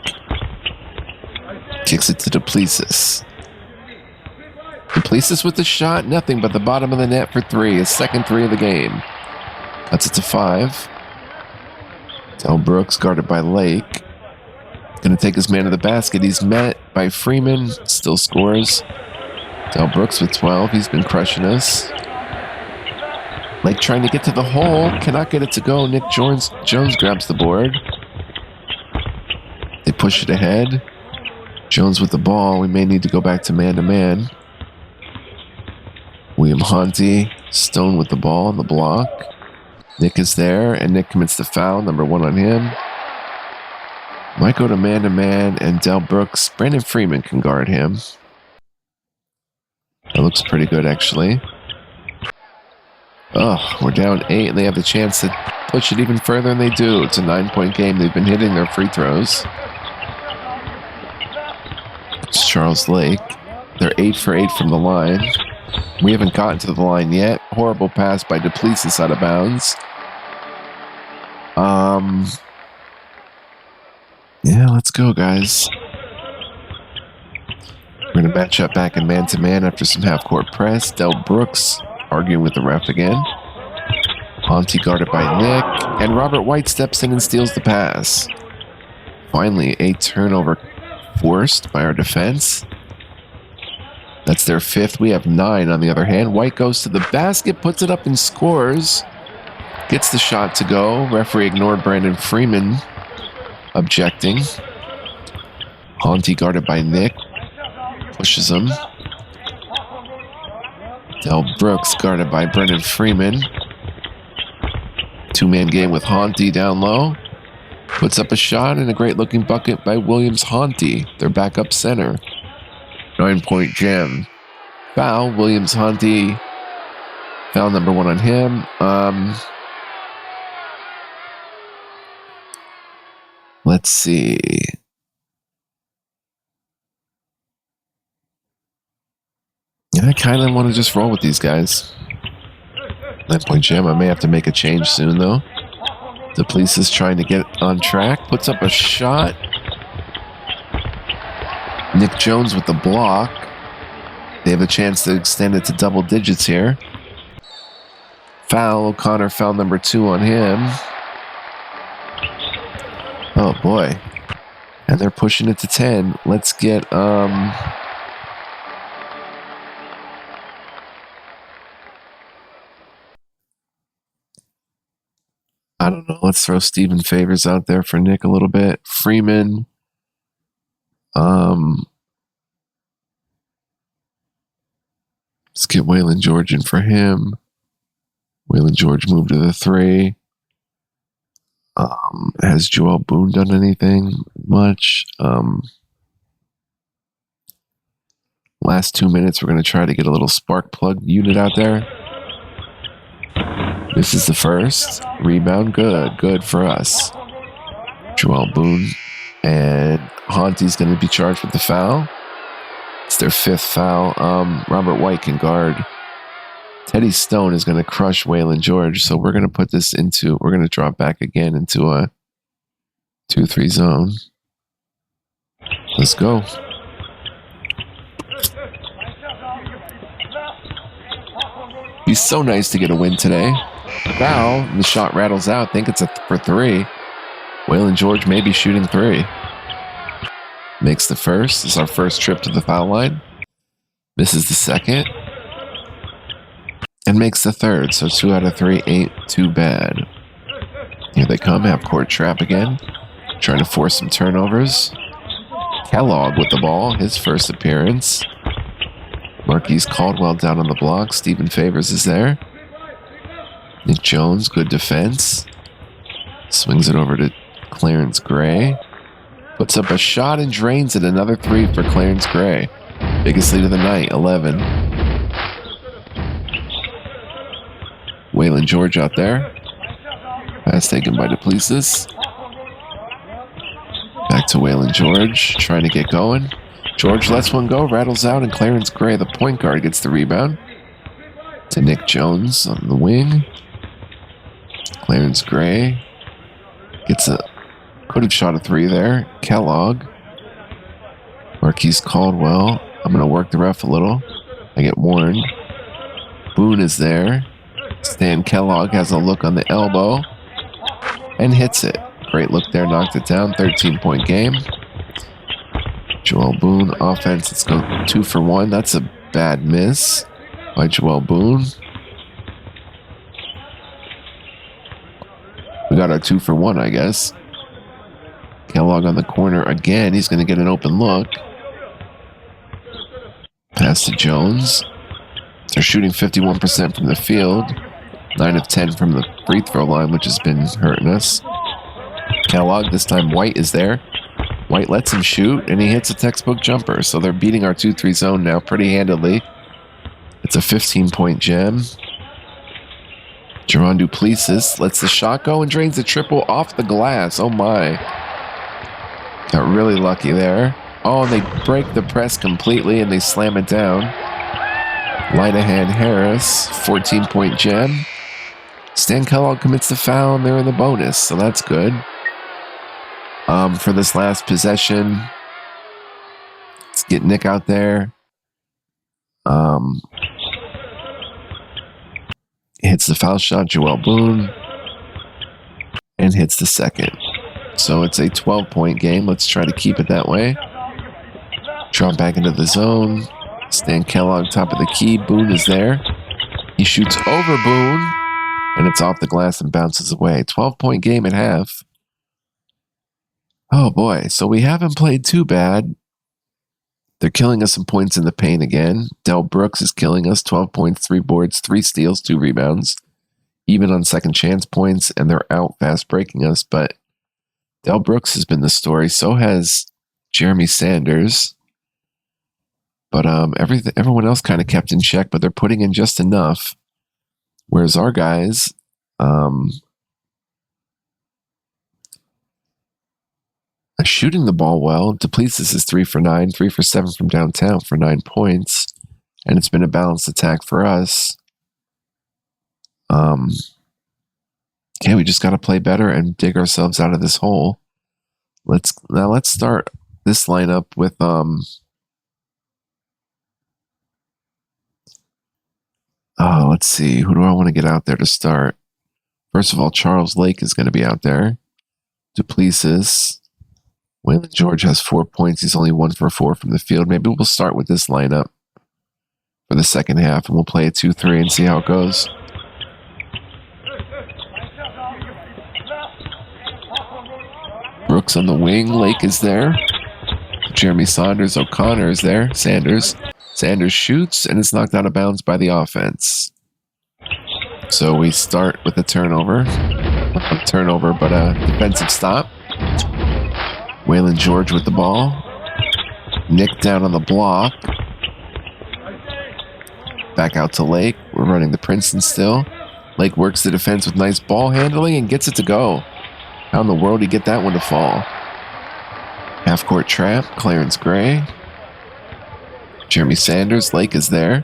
Kicks it to Duplessis. Duplessis with the shot. Nothing but the bottom of the net for 3. His second 3 of the game. Cuts it to 5. Del Brooks guarded by Lake. Going to take his man to the basket. He's met by Freeman. Still scores. Del Brooks with 12. He's been crushing us. Lake trying to get to the hole. Cannot get it to go. Nick Jones grabs the board. They push it ahead. Jones with the ball. We may need to go back to man-to-man. William Honti. Stone with the ball on the block. Nick is there, and Nick commits the foul. Number 1 on him. Might go to man-to-man, and Del Brooks. Brandon Freeman can guard him. That looks pretty good, actually. Oh, we're down 8, and they have the chance to push it even further, and they do. It's a 9-point game. They've been hitting their free throws. It's Charles Lake. They're 8 for 8 from the line. We haven't gotten to the line yet. Horrible pass by Duplessis out of bounds. Yeah, let's go, guys. We're going to match up back in man-to-man after some half-court press. Del Brooks arguing with the ref again. Honti guarded by Nick. And Robert White steps in and steals the pass. Finally, a turnover forced by our defense. That's their 5th. We have 9 on the other hand. White goes to the basket, puts it up and scores. Gets the shot to go. Referee ignored Brandon Freeman objecting. Honti guarded by Nick. Pushes him. Del Brooks guarded by Brendan Freeman. 2-man game with Honti down low. Puts up a shot and a great looking bucket by Williams Honti, their backup center. 9-point jam. Foul, Williams Honti. Foul number 1 on him. Let's see. I kind of want to just roll with these guys. 9-point jam. I may have to make a change soon, though. Duplessis trying to get on track. Puts up a shot. Nick Jones with the block. They have a chance to extend it to double digits here. Foul. O'Connor foul number 2 on him. Oh, boy. And they're pushing it to 10. Let's get... I don't know. Let's throw Steven Favors out there for Nick a little bit. Freeman. Let's get Waylon George in for him. Waylon George moved to the 3. Has Joel Boone done anything much? Last 2 minutes, we're going to try to get a little spark plug unit out there. This is the first. Rebound, good for us. Joel Boone. And Honti's going to be charged with the foul. It's their 5th foul. Robert White can guard. Teddy Stone is going to crush Waylon George. So we're going to put this into, we're going to drop back again into a 2-3 zone. Let's go. Be so nice to get a win today. Foul. The shot rattles out. Think it's for 3. Waylon George may be shooting 3. Makes the first. This is our first trip to the foul line. Misses the second. And makes the third. So 2 out of 3 ain't too bad. Here they come. Half court trap again. Trying to force some turnovers. Kellogg with the ball. His first appearance. Marquise Caldwell down on the block. Stephen Favors is there. Nick Jones, good defense. Swings it over to Clarence Gray. Puts up a shot and drains it. Another 3 for Clarence Gray. Biggest lead of the night, 11. Waylon George out there. Pass taken by Duplessis. Back to Waylon George, trying to get going. George lets one go, rattles out, and Clarence Gray, the point guard, gets the rebound. To Nick Jones on the wing. Clarence Gray gets could have shot a 3 there. Kellogg. Marquise Caldwell. I'm going to work the ref a little. I get warned. Boone is there. Stan Kellogg has a look on the elbow and hits it. Great look there, knocked it down. 13-point game. Joel Boone, offense. Let's go 2 for 1. That's a bad miss by Joel Boone. We got our 2 for 1, I guess. Kellogg on the corner again. He's going to get an open look. Pass to Jones. They're shooting 51% from the field. 9 of 10 from the free throw line, which has been hurting us. Kellogg, this time White is there. White lets him shoot, and he hits a textbook jumper. So they're beating our 2-3 zone now pretty handily. It's a 15-point gem. Jerron Duplessis lets the shot go and drains the triple off the glass. Oh my. Got really lucky there. Oh, and they break the press completely, and they slam it down. Linehan Harris, 14-point gem. Stan Kellogg commits the foul, and they're in the bonus, so that's good. For this last possession, let's get Nick out there. Hits the foul shot, Joel Boone, and hits the second. So it's a 12-point game. Let's try to keep it that way. Drop back into the zone. Stan Kellogg, top of the key. Boone is there. He shoots over Boone, and it's off the glass and bounces away. 12-point game at half. Oh boy, so we haven't played too bad. They're killing us some points in the paint again. Del Brooks is killing us. 12 points, 3 boards, 3 steals, 2 rebounds. Even on second chance points, and they're out fast breaking us. But Del Brooks has been the story. So has Jeremy Sanders. But everyone else kind of kept in check, but they're putting in just enough. Whereas our guys, shooting the ball well. Duplessis is 3 for 9, 3 for 7 from downtown for 9 points. And it's been a balanced attack for us. Okay, we just got to play better and dig ourselves out of this hole. Let's start this lineup with let's see, who do I want to get out there to start? First of all, Charles Lake is going to be out there. Duplessis. Waylon George has 4 points. He's only 1 for 4 from the field. Maybe we'll start with this lineup for the second half, and we'll play a 2-3 and see how it goes. Brooks on the wing. Lake is there. Jeremy Saunders. O'Connor is there. Sanders shoots, and it's knocked out of bounds by the offense. So we start with a turnover. Not a turnover, but a defensive stop. Waylon George with the ball. Nick down on the block. Back out to Lake. We're running the Princeton still. Lake works the defense with nice ball handling and gets it to go. How in the world did he get that one to fall? Half-court trap. Clarence Gray. Jeremy Sanders. Lake is there.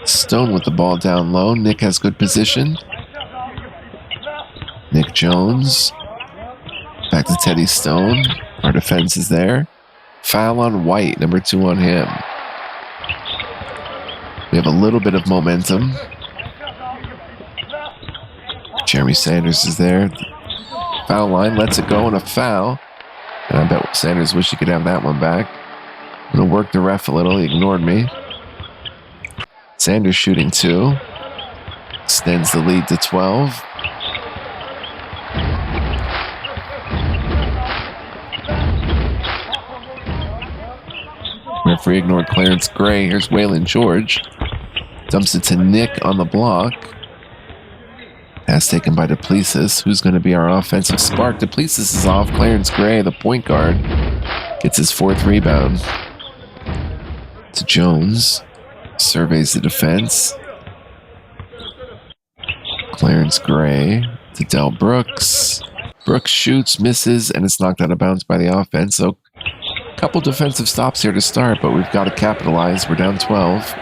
Stone with the ball down low. Nick has good position. Nick Jones. Back to Teddy Stone. Our defense is there. Foul on White. Number 2 on him. We have a little bit of momentum. Jeremy Sanders is there. Foul line. Lets it go and a foul. And I bet Sanders wish he could have that one back. I'm going to work the ref a little. He ignored me. Sanders shooting 2. Extends the lead to 12. Referee ignored Clarence Gray. Here's Waylon George. Dumps it to Nick on the block. Pass taken by Duplessis. Who's going to be our offensive spark? Duplessis is off. Clarence Gray, the point guard, gets his 4th rebound. To Jones. Surveys the defense. Clarence Gray to Del Brooks. Brooks shoots, misses, and it's knocked out of bounds by the offense. So a couple defensive stops here to start, but we've got to capitalize. We're down 12.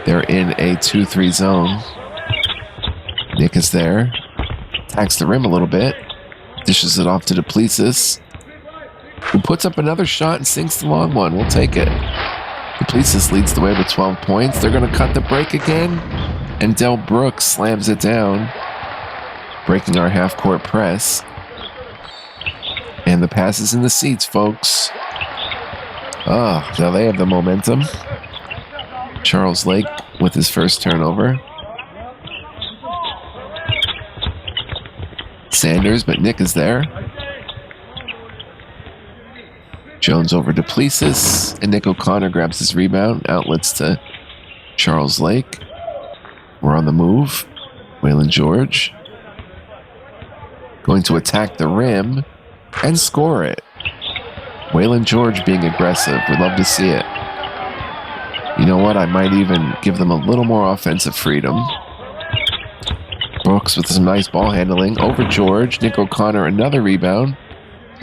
They're in a 2-3 zone. Nick is there. Attacks the rim a little bit. Dishes it off to Duplessis, who puts up another shot and sinks the long one. We'll take it. Duplessis leads the way with 12 points. They're going to cut the break again. And Del Brooks slams it down, breaking our half-court press. And the pass is in the seats, folks. Ah, now they have the momentum. Charles Lake with his first turnover. Sanders, but Nick is there. Jones over Duplessis, and Nick O'Connor grabs his rebound. Outlets to Charles Lake. We're on the move. Waylon George going to attack the rim and score it. Waylon George being aggressive. We'd love to see it. You know what? I might even give them a little more offensive freedom. Brooks with some nice ball handling over George. Nick O'Connor, another rebound.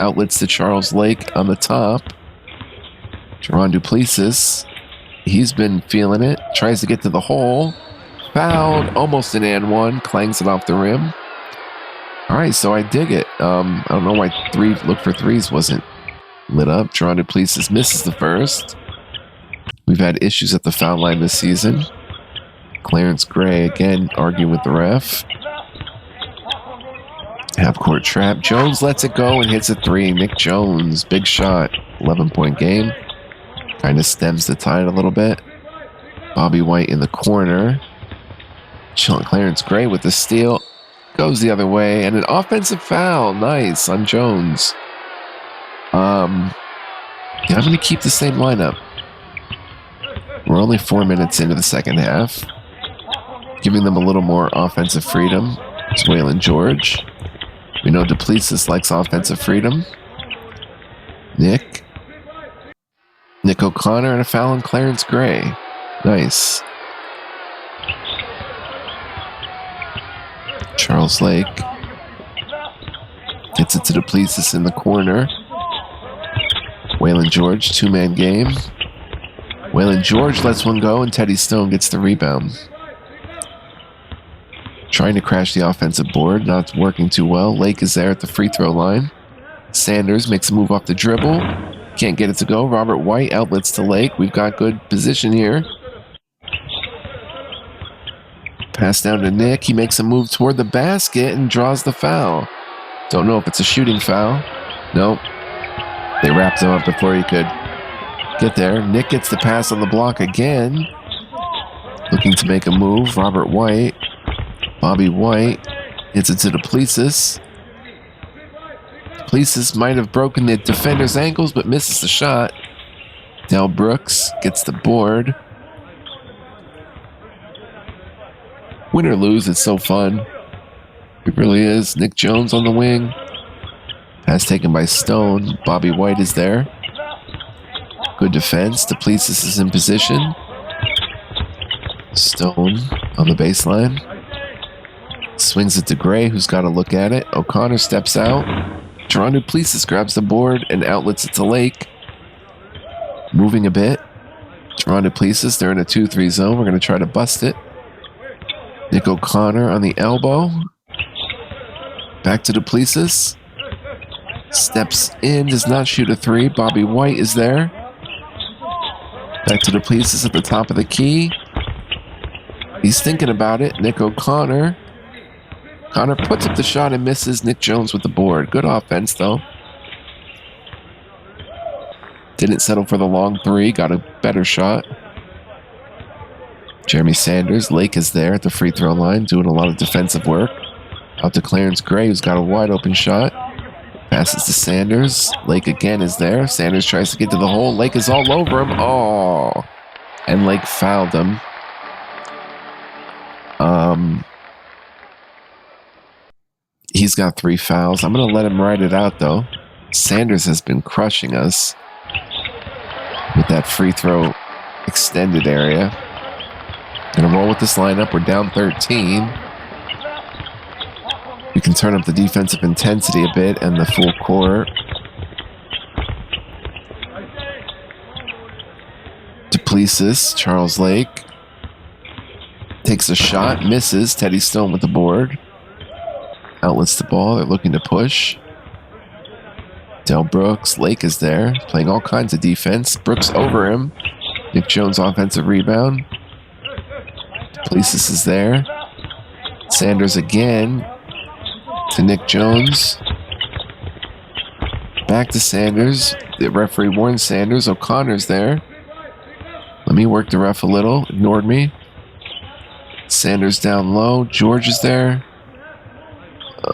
Outlets to Charles Lake on the top. Jerron Duplessis. He's been feeling it. Tries to get to the hole. Fouled. Almost an and one. Clangs it off the rim. All right, so I dig it. I don't know why look for threes wasn't lit up. Jerron Duplessis misses the first. We've had issues at the foul line this season. Clarence Gray again arguing with the ref. Half-court trap. Jones lets it go and hits a three. Nick Jones, big shot. 11-point game. Kind of stems the tide a little bit. Bobby White in the corner. Clarence Gray with the steal. Goes the other way. And an offensive foul. Nice on Jones. I'm going to keep the same lineup. We're only 4 minutes into the second half. Giving them a little more offensive freedom. It's Waylon George. We know Duplessis likes offensive freedom. Nick O'Connor, and a foul on Clarence Gray. Nice. Charles Lake gets it to Duplessis in the corner. Waylon George, two-man game. Waylon George lets one go, and Teddy Stone gets the rebound. Trying to crash the offensive board, not working too well. Lake is there at the free throw line. Sanders makes a move off the dribble. Can't get it to go. Robert White outlets to Lake. We've got good position here. Pass down to Nick. He makes a move toward the basket and draws the foul. Don't know if it's a shooting foul. Nope. They wrapped him up before he could get there. Nick gets the pass on the block again. Looking to make a move. Robert White. Bobby White hits it to Duplessis. Duplessis might have broken the defender's ankles, but misses the shot. Del Brooks gets the board. Win or lose, it's so fun. It really is. Nick Jones on the wing. Pass taken by Stone. Bobby White is there. Good defense. Duplessis is in position. Stone on the baseline. Swings it to Gray, who's got to look at it. O'Connor steps out. Jerron Duplessis grabs the board and outlets it to Lake. Moving a bit. Jerron Duplessis, they're in a 2-3 zone. We're going to try to bust it. Nick O'Connor on the elbow. Back to Duplessis. Steps in, does not shoot a three. Bobby White is there. Back to Duplessis at the top of the key. He's thinking about it. Nick O'Connor. Connor puts up the shot and misses. Nick Jones with the board. Good offense, though. Didn't settle for the long three. Got a better shot. Jeremy Sanders. Lake is there at the free throw line, doing a lot of defensive work. Out to Clarence Gray, who's got a wide open shot. Passes to Sanders. Lake again is there. Sanders tries to get to the hole. Lake is all over him. Oh. And Lake fouled him. He's got 3 fouls. I'm going to let him ride it out, though. Sanders has been crushing us with that free throw extended area. Going to roll with this lineup. We're down 13. We can turn up the defensive intensity a bit and the full court. Duplessis, Charles Lake. Takes a shot, misses. Teddy Stone with the board. Outlets the ball. They're looking to push. Del Brooks. Lake is there, playing all kinds of defense. Brooks over him. Nick Jones offensive rebound. Duplessis is there. Sanders again to Nick Jones. Back to Sanders. The referee warns Sanders. O'Connor's there. Let me work the ref a little. Ignored me. Sanders down low. George is there.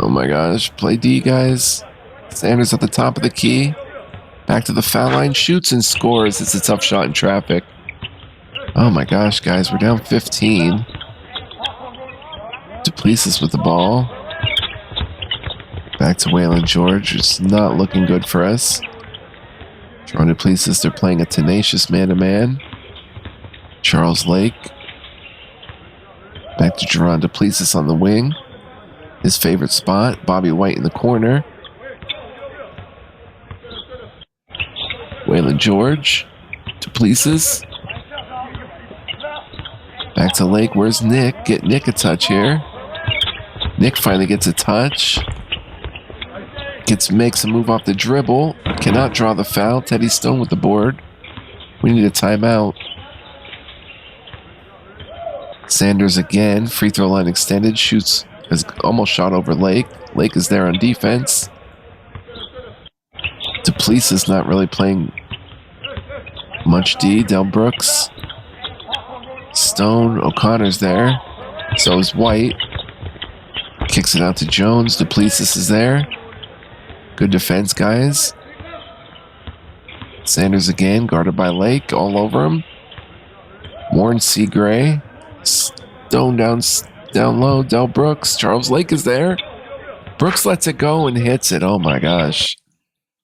Oh my gosh. Play D, guys. Sanders at the top of the key. Back to the foul line. Shoots and scores. It's a tough shot in traffic. Oh my gosh, guys. We're down 15. Duplessis with the ball. Back to Waylon George. It's not looking good for us. Jerron Duplessis. They're playing a tenacious man-to-man. Charles Lake. Back to Jerron Duplessis on the wing. His favorite spot. Bobby White in the corner. Waylon George. Duplessis. Back to Lake. Where's Nick? Get Nick a touch here. Nick finally gets a touch. Makes a move off the dribble. Cannot draw the foul. Teddy Stone with the board. We need a timeout. Sanders again. Free throw line extended. Shoots. Has almost shot over Lake. Lake is there on defense. Duplessis not really playing much D. Del Brooks. Stone. O'Connor's there. So is White. Kicks it out to Jones. Duplessis is there. Good defense, guys. Sanders again. Guarded by Lake. All over him. Warren C. Gray. Stone down low. Del Brooks. Charles Lake is there. Brooks lets it go and hits it. Oh my gosh.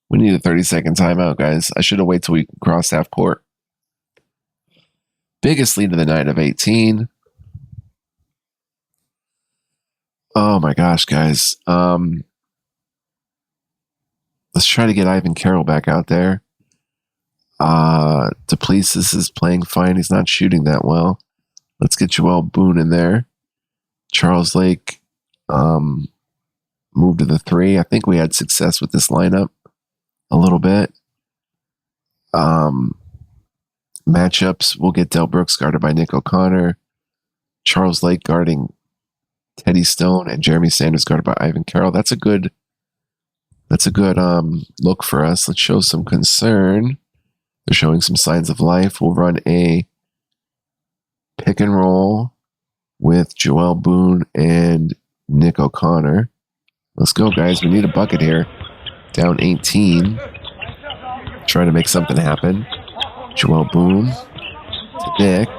We need a 30-second timeout, guys. I should have waited till we crossed half court. Biggest lead of the night of 18. Oh my gosh, guys. Let's try to get Ivan Carroll back out there. Duplessis is playing fine. He's not shooting that well. Let's get Joel Boone in there. Charles Lake moved to the 3. I think we had success with this lineup a little bit. Matchups, we'll get Del Brooks guarded by Nick O'Connor. Charles Lake guarding Teddy Stone, and Jeremy Sanders guarded by Ivan Carroll. That's a good look for us. Let's show some concern. They're showing some signs of life. We'll run a pick and roll with Joel Boone and Nick O'Connor. Let's go, guys. We need a bucket here. Down 18. Trying to make something happen. Joel Boone to Nick.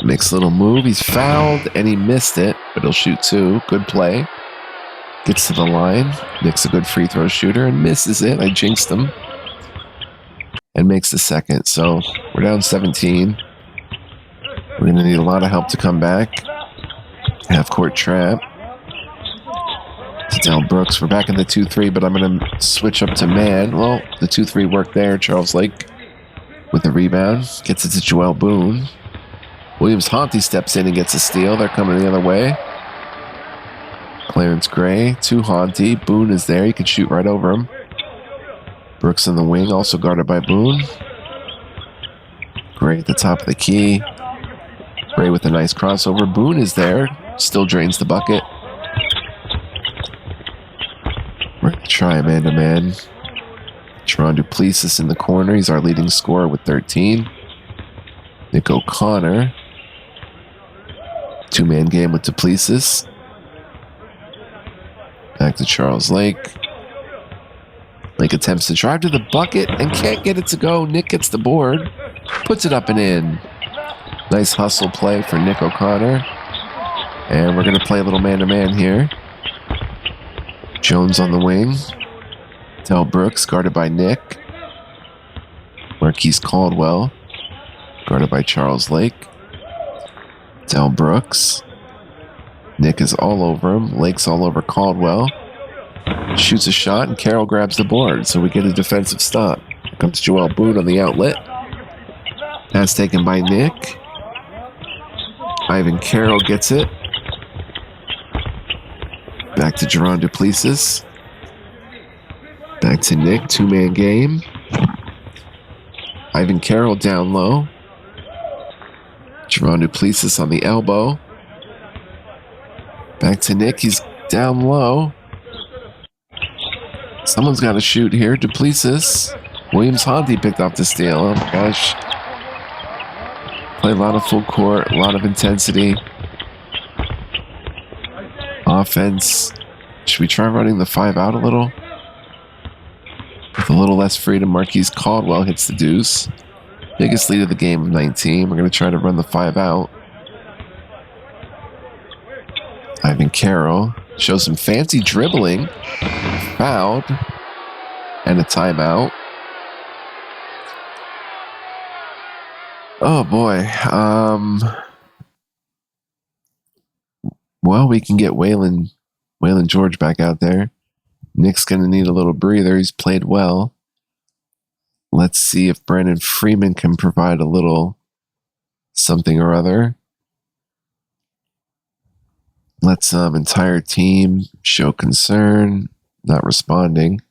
Makes a little move. He's fouled and he missed it, but he'll shoot 2. Good play. Gets to the line. Nick's a good free throw shooter and misses it. I jinxed him. And makes the second. So we're down 17. We're going to need a lot of help to come back. Half court trap. To Del Brooks. We're back in the 2-3, but I'm going to switch up to man. Well, the 2-3 worked there. Charles Lake with the rebound. Gets it to Joel Boone. Williams Honty steps in and gets a steal. They're coming the other way. Clarence Gray to Honty. Boone is there. He can shoot right over him. Brooks in the wing, also guarded by Boone. Gray at the top of the key. Gray with a nice crossover. Boone is there. Still drains the bucket. We're going to try a man-to-man. Jerron Duplessis in the corner. He's our leading scorer with 13. Nick O'Connor. 2-man game with Duplessis. Back to Charles Lake. Lake attempts to drive to the bucket and can't get it to go. Nick gets the board. Puts it up and in. Nice hustle play for Nick O'Connor. And we're going to play a little man-to-man here. Jones on the wing. Del Brooks guarded by Nick. Marquise Caldwell guarded by Charles Lake. Del Brooks. Nick is all over him. Lake's all over Caldwell. Shoots a shot, and Carroll grabs the board, so we get a defensive stop. Here comes Joel Boone on the outlet. Pass taken by Nick. Ivan Carroll gets it. Back to Jerron Duplessis. Back to Nick, two-man game. Ivan Carroll down low. Jerron Duplessis on the elbow. Back to Nick, he's down low. Someone's got to shoot here. Duplessis. Williams Honti picked off the steal. Oh my gosh. Play a lot of full court, a lot of intensity. Offense. Should we try running the 5 out a little? With a little less freedom, Marquise Caldwell hits the deuce. Biggest lead of the game of 19. We're going to try to run the 5 out. Ivan Carroll shows some fancy dribbling. Fouled. And a timeout. Oh boy. Well, we can get Waylon George back out there. Nick's going to need a little breather. He's played well. Let's see if Brandon Freeman can provide a little something or other. Let's entire team show concern, not responding.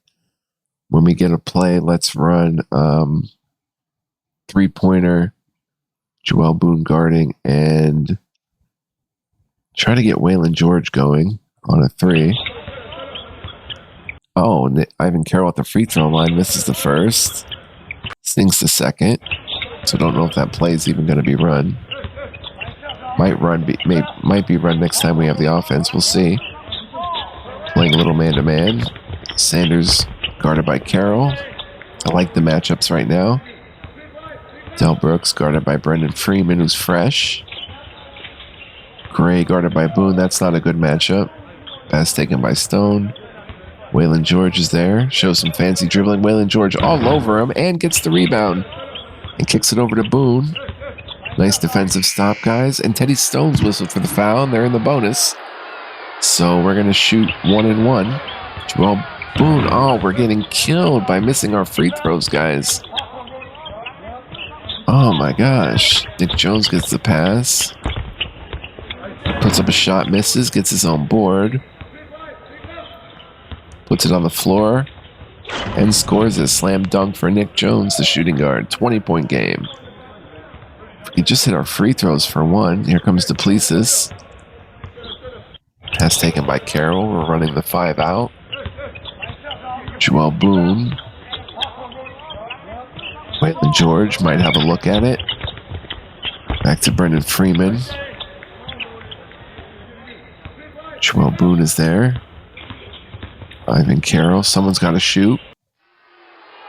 When we get a play, let's run three-pointer, Joel Boone guarding, and try to get Waylon George going on a 3. Oh, Ivan Carroll at the free throw line misses the first. Sinks the second. So don't know if that play is even going to be run. Might be run next time we have the offense. We'll see. Playing a little man-to-man. Sanders guarded by Carroll. I like the matchups right now. Del Brooks guarded by Brendan Freeman, who's fresh. Gray guarded by Boone. That's not a good matchup. Pass taken by Stone. Waylon George is there. Shows some fancy dribbling. Waylon George all over him and gets the rebound. And kicks it over to Boone. Nice defensive stop, guys. And Teddy Stone's whistled for the foul, and they're in the bonus. So we're going to shoot 1 and 1. Joel Boone. Oh, we're getting killed by missing our free throws, guys. Oh, my gosh. Nick Jones gets the pass. Puts up a shot, misses, gets his own board. Puts it on the floor. And scores a slam dunk for Nick Jones, the shooting guard. 20-point game. If we could just hit our free throws for 1. Here comes Duplessis. Pass taken by Carroll. We're running the 5 out. Joel Boone. Waylon George might have a look at it. Back to Brendan Freeman. Joel Boone is there. Ivan Carroll. Someone's got to shoot.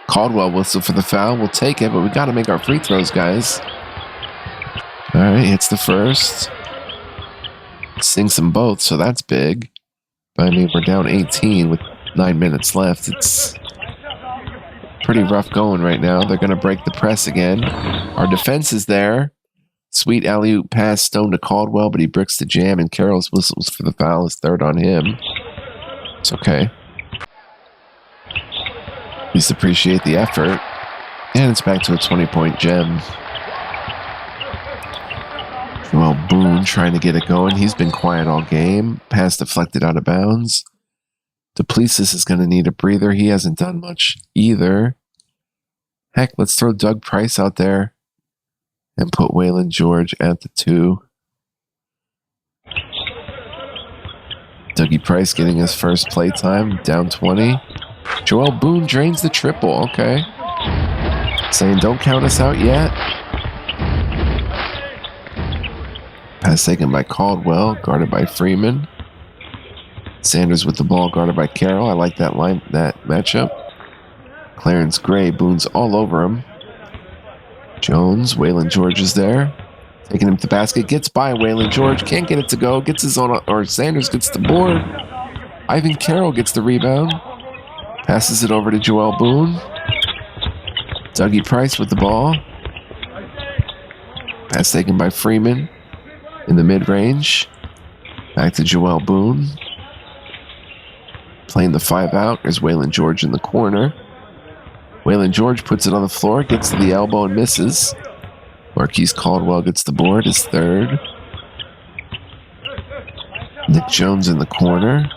Caldwell whistle for the foul. We'll take it, but we got to make our free throws, guys. All right, hits the first. Sinks them both, so that's big. But I mean, we're down 18 with 9 minutes left. It's pretty rough going right now. They're going to break the press again. Our defense is there. Sweet alley-oop pass, Stone to Caldwell, but he bricks the jam, and Carroll's whistles for the foul is third on him. It's okay. At least appreciate the effort. And it's back to a 20-point gem. Well, Boone trying to get it going. He's been quiet all game. Pass deflected out of bounds. Duplessis is going to need a breather. He hasn't done much either. Heck, let's throw Doug Price out there and put Waylon George at the 2. Dougie Price getting his first play time, down 20. Joel Boone drains the triple. Okay. Saying don't count us out yet. Pass taken by Caldwell, guarded by Freeman. Sanders with the ball, guarded by Carroll. I like that matchup. Clarence Gray, Boone's all over him. Jones, Waylon George is there. Taking him to the basket, gets by Waylon George, can't get it to go, gets his own, or Sanders gets the board. Ivan Carroll gets the rebound. Passes it over to Joel Boone. Dougie Price with the ball. Pass taken by Freeman in the mid-range. Back to Joel Boone. Playing the 5 out. There's Waylon George in the corner. Waylon George puts it on the floor, gets to the elbow and misses. Marquise Caldwell gets the board, his third. Nick Jones in the corner.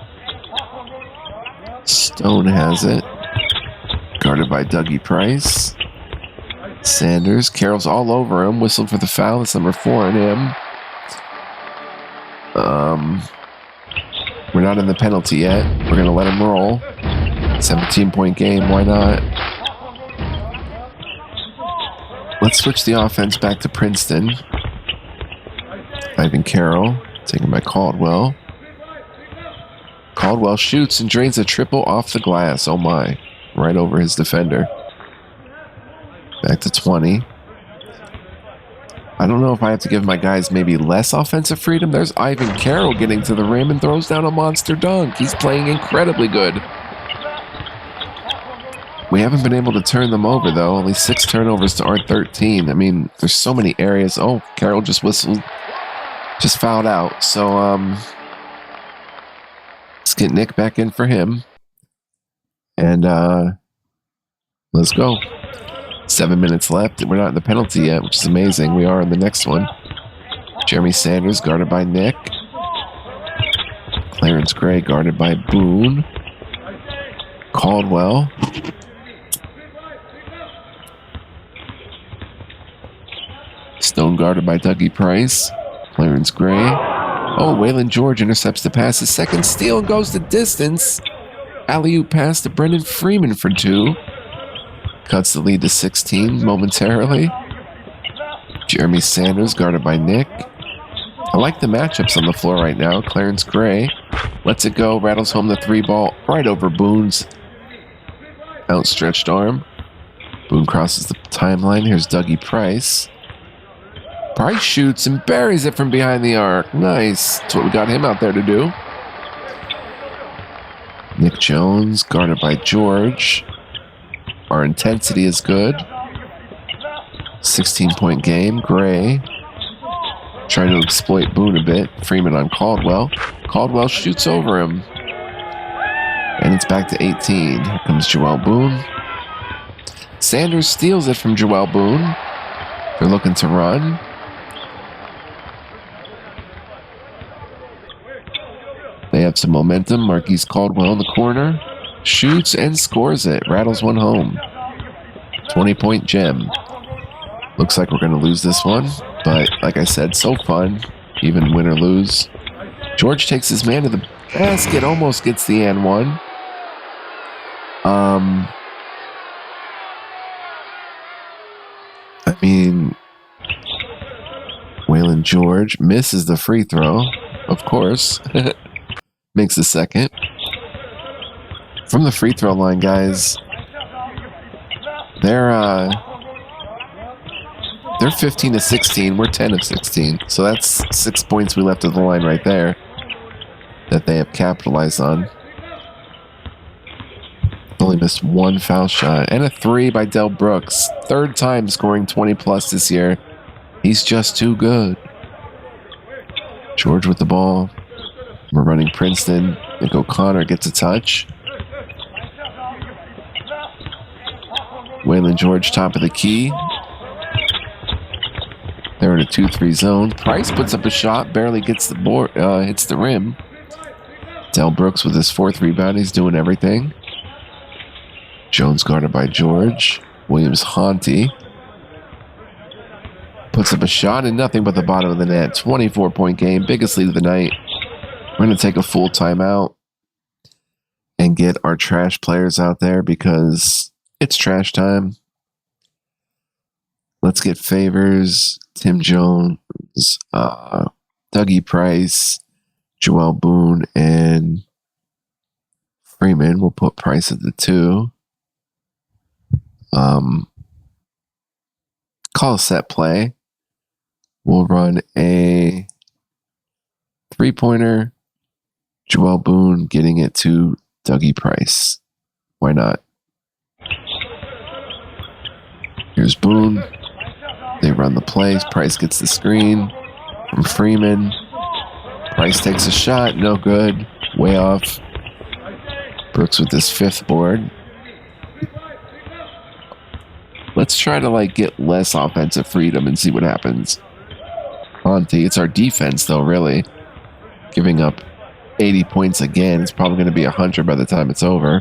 Stone has it. Guarded by Dougie Price. Sanders. Carroll's all over him. Whistled for the foul. That's number 4 on him. We're not in the penalty yet. We're going to let him roll. 17-point game. Why not? Let's switch the offense back to Princeton. Ivan Carroll. Taken by Caldwell. Caldwell shoots and drains a triple off the glass. Oh my. Right over his defender. Back to 20. I don't know if I have to give my guys maybe less offensive freedom. There's Ivan Carroll getting to the rim and throws down a monster dunk. He's playing incredibly good. We haven't been able to turn them over, though. Only 6 turnovers to our 13. I mean, there's so many areas. Oh, Carroll just whistled. Just fouled out. So, let's get Nick back in for him. And, let's go. 7 minutes left. We're not in the penalty yet, which is amazing. We are in the next one. Jeremy Sanders guarded by Nick. Clarence Gray guarded by Boone. Caldwell. Stone guarded by Dougie Price. Clarence Gray. Oh, Waylon George intercepts the pass. His second steal and goes the distance. Alley-oop pass to Brendan Freeman for 2. Cuts the lead to 16 momentarily. Jeremy Sanders guarded by Nick. I like the matchups on the floor right now. Clarence Gray lets it go, rattles home the 3 ball right over Boone's outstretched arm. Boone crosses the timeline. Here's Dougie Price. Price shoots and buries it from behind the arc. Nice. That's what we got him out there to do. Nick Jones guarded by George. Our intensity is good. 16-point game. Gray trying to exploit Boone a bit. Freeman on Caldwell. Caldwell shoots over him. And it's back to 18. Here comes Joel Boone. Sanders steals it from Joel Boone. They're looking to run. They have some momentum. Marquise Caldwell in the corner. Shoots and scores it. Rattles one home. 20-point gem. Looks like we're going to lose this one. But like I said, so fun. Even win or lose. George takes his man to the basket. Almost gets the and one. I mean, Waylon George misses the free throw. Of course. Makes the second. From the free throw line, guys, they're 15 to 16. We're 10 of 16. So that's 6 points we left at the line right there that they have capitalized on. Only missed 1 foul shot and a 3 by Del Brooks. 3rd time scoring 20 plus this year. He's just too good. George with the ball. We're running Princeton. Nick O'Connor gets a touch. Waylon George, top of the key. They're in a 2-3 zone. Price puts up a shot, barely gets the board, hits the rim. Del Brooks with his 4th rebound. He's doing everything. Jones guarded by George. Williams Honty puts up a shot and nothing but the bottom of the net. 24-point game, biggest lead of the night. We're going to take a full timeout and get our trash players out there because it's trash time. Let's get Favors, Tim Jones, Dougie Price, Joel Boone, and Freeman. We'll put Price at the 2. Call a set play. We'll run a 3-pointer Joel Boone getting it to Dougie Price. Why not? Here's Boone. They run the play. Price gets the screen from Freeman. Price takes a shot. No good. Way off. Brooks with his 5th board. Let's try to get less offensive freedom and see what happens. Monty, it's our defense though, really. Giving up 80 points again. It's probably going to be 100 by the time it's over.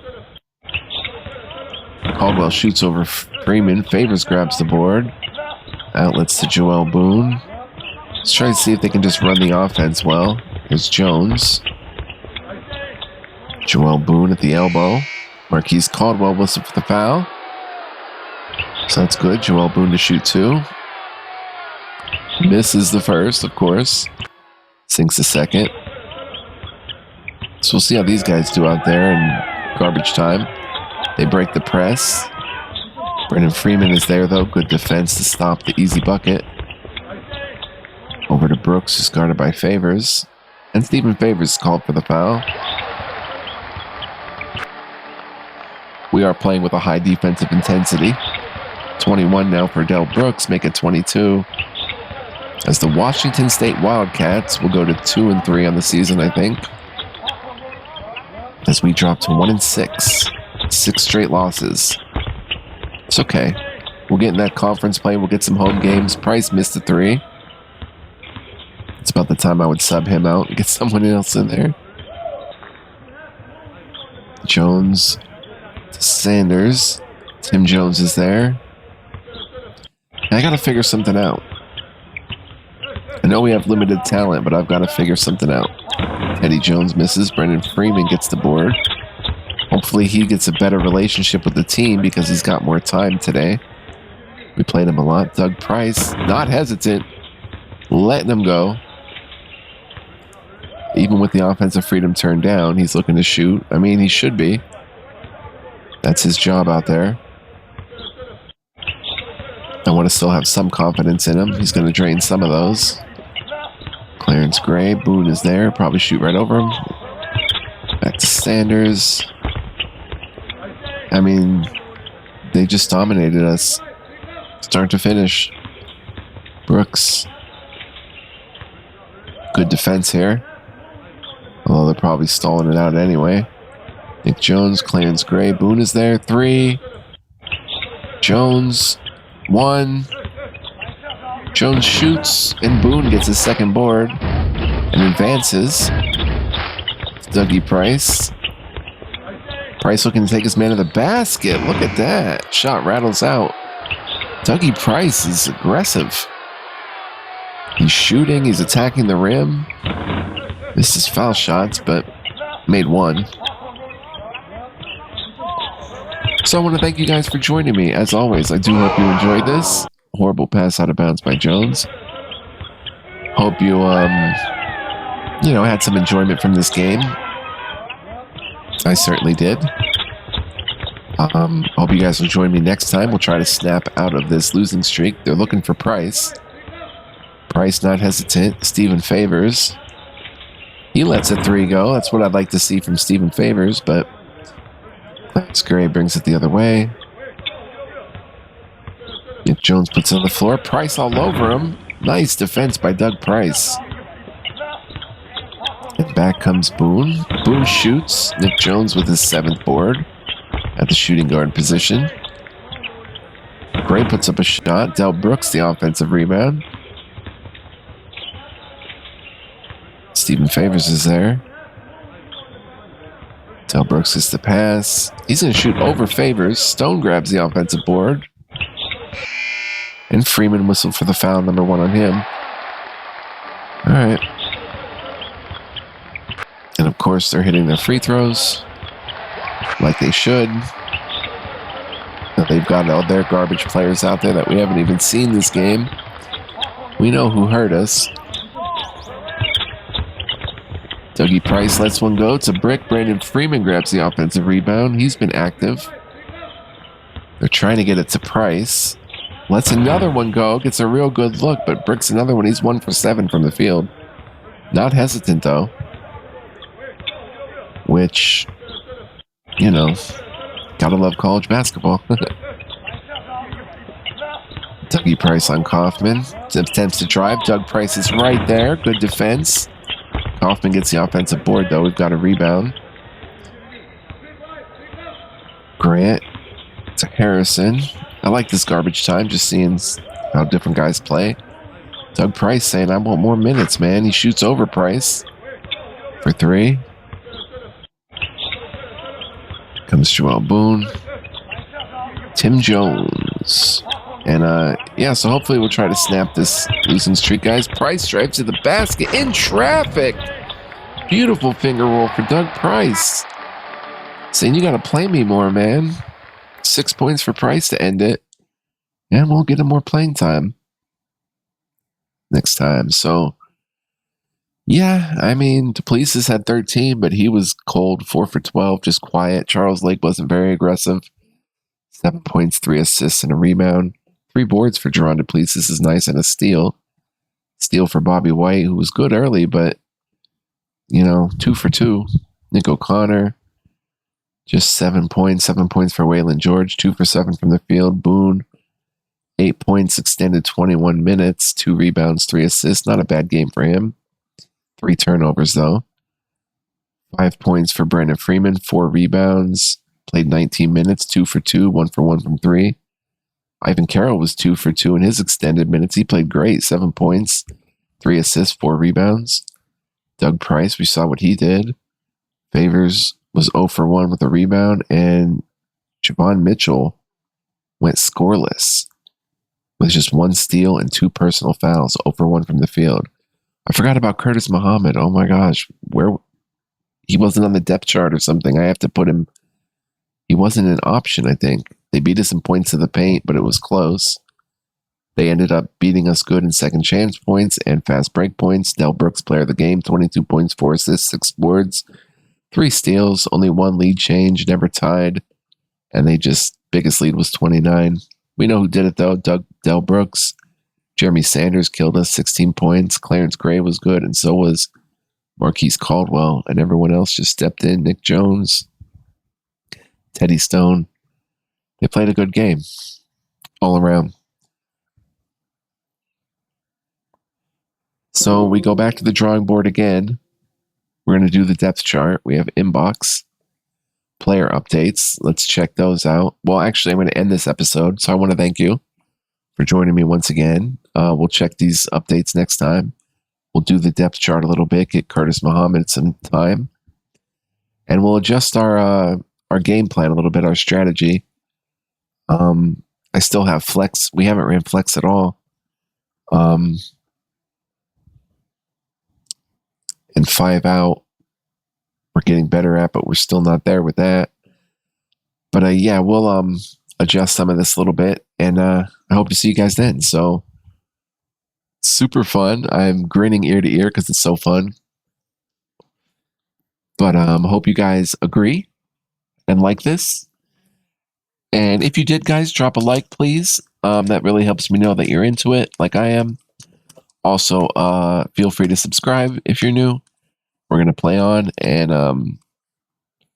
Caldwell shoots over Freeman. Favors grabs the board. Outlets to Joel Boone. Let's try to see if they can just run the offense well. Here's Jones. Joel Boone at the elbow. Marquise Caldwell whistle for the foul. So that's good. Joel Boone to shoot 2. Misses the first, of course. Sinks the second. So we'll see how these guys do out there in garbage time. They break the press. Brendan Freeman is there, though. Good defense to stop the easy bucket. Over to Brooks, who's guarded by Favors. And Stephen Favors is called for the foul. We are playing with a high defensive intensity. 21 now for Del Brooks, make it 22. As the Washington State Wildcats will go to 2-3 on the season, I think. As we drop to 1-6. 6 straight losses. It's okay. We'll get in that conference play. We'll get some home games. Price missed a 3. It's about the time I would sub him out and get someone else in there. Jones to Sanders. Tim Jones is there. And I got to figure something out. I know we have limited talent, but I've got to figure something out. Teddy Jones misses. Brendan Freeman gets the board. Hopefully he gets a better relationship with the team because he's got more time today. We played him a lot. Doug Price, not hesitant, letting him go. Even with the offensive freedom turned down, he's looking to shoot. I mean, he should be. That's his job out there. I want to still have some confidence in him. He's going to drain some of those. Clarence Gray, Boone is there. Probably shoot right over him. Back to Sanders. I mean, they just dominated us. Start to finish. Brooks. Good defense here. Although they're probably stalling it out anyway. Nick Jones, Clarence Gray. Boone is there. 3. Jones. 1. Jones shoots, and Boone gets his second board and advances. Dougie Price. Price looking to take his man to the basket. Look at that. Shot rattles out. Dougie Price is aggressive. He's shooting. He's attacking the rim. Missed his foul shots, but made 1. So I want to thank you guys for joining me. As always, I do hope you enjoyed this. Horrible pass out of bounds by Jones. Hope you, had some enjoyment from this game. I certainly did. Hope you guys will join me next time. We'll try to snap out of this losing streak. They're looking for Price. Price not hesitant. Stephen Favors. He lets a 3 go. That's what I'd like to see from Stephen Favors, but Clarence Gray brings it the other way. Nick Jones puts it on the floor. Price all over him. Nice defense by Doug Price. And back comes Boone. Boone shoots. Nick Jones with his 7th board at the shooting guard position. Gray puts up a shot. Del Brooks the offensive rebound. Stephen Favors is there. Del Brooks gets the pass. He's going to shoot over Favors. Stone grabs the offensive board. And Freeman whistled for the foul, number 1 on him. All right. And of course, they're hitting their free throws like they should. They've got all their garbage players out there that we haven't even seen this game. We know who hurt us. Dougie Price lets one go. It's a brick. Brandon Freeman grabs the offensive rebound. He's been active. They're trying to get it to Price. Lets another one go. Gets a real good look, but bricks another one. He's 1 for 7 from the field. Not hesitant, though. which, you know, gotta love college basketball. Dougie Price on Kaufman. Attempts to drive. Doug Price is right there. Good defense. Kaufman gets the offensive board, though. We've got a rebound. Grant to Harrison. I like this garbage time, just seeing how different guys play. Doug Price saying, I want more minutes, man. He shoots over Price for 3. Comes Joel Boone. Tim Jones. And, so hopefully we'll try to snap this losing streak, guys. Price drives to the basket in traffic. Beautiful finger roll for Doug Price. Saying, you got to play me more, man. 6 points for Price to end it. And we'll get him more playing time next time. So, yeah, I mean, Duplessis had 13, but he was cold, 4 for 12, just quiet. Charles Lake wasn't very aggressive. 7 points, 3 assists, and a rebound. 3 boards for Jerron Duplessis is nice, and a steal. Steal for Bobby White, who was good early, but, 2 for 2. Nick O'Connor, just 7 points. 7 points for Waylon George, 2 for 7 from the field. Boone, 8 points, extended 21 minutes, 2 rebounds, 3 assists. Not a bad game for him. 3 turnovers, though. 5 points for Brandon Freeman, 4 rebounds. Played 19 minutes, 2 for 2, 1 for 1 from 3. Ivan Carroll was 2 for 2 in his extended minutes. He played great, 7 points, 3 assists, 4 rebounds. Doug Price, we saw what he did. Favors was 0 for 1 with a rebound, and Javon Mitchell went scoreless with just 1 steal and 2 personal fouls, 0 for 1 from the field. I forgot about Curtis Muhammad. Oh my gosh, where he wasn't on the depth chart or something. I have to put him. He wasn't an option, I think. They beat us in points to the paint, but it was close. They ended up beating us good in second chance points and fast break points. Del Brooks, player of the game, 22 points, 4 assists, 6 boards, 3 steals, only 1 lead change, never tied. And biggest lead was 29. We know who did it, though. Del Brooks. Jeremy Sanders killed us, 16 points. Clarence Gray was good, and so was Marquise Caldwell. And everyone else just stepped in. Nick Jones, Teddy Stone. They played a good game all around. So we go back to the drawing board again. We're going to do the depth chart. We have inbox, player updates. Let's check those out. Well, actually, I'm going to end this episode, so I want to thank you for joining me once again. We'll check these updates next time. We'll do the depth chart a little bit, get Curtis Muhammad some time, and we'll adjust our game plan a little bit, our strategy. I still have flex. We haven't ran flex at all. And 5 out, we're getting better at, but we're still not there with that. But we'll adjust some of this a little bit, and I hope to see you guys then. So super fun. I'm grinning ear to ear because it's so fun. But I hope you guys agree and like this. And if you did, guys, drop a like, please. That really helps me know that you're into it, like I am. Also, feel free to subscribe if you're new. We're going to play on, and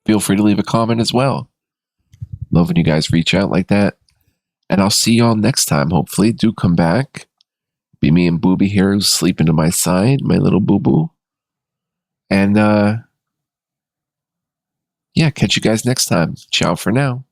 feel free to leave a comment as well. Love when you guys reach out like that. And I'll see y'all next time, hopefully. Do come back. Be me and Booby here, who's sleeping to my side, my little boo-boo. And, catch you guys next time. Ciao for now.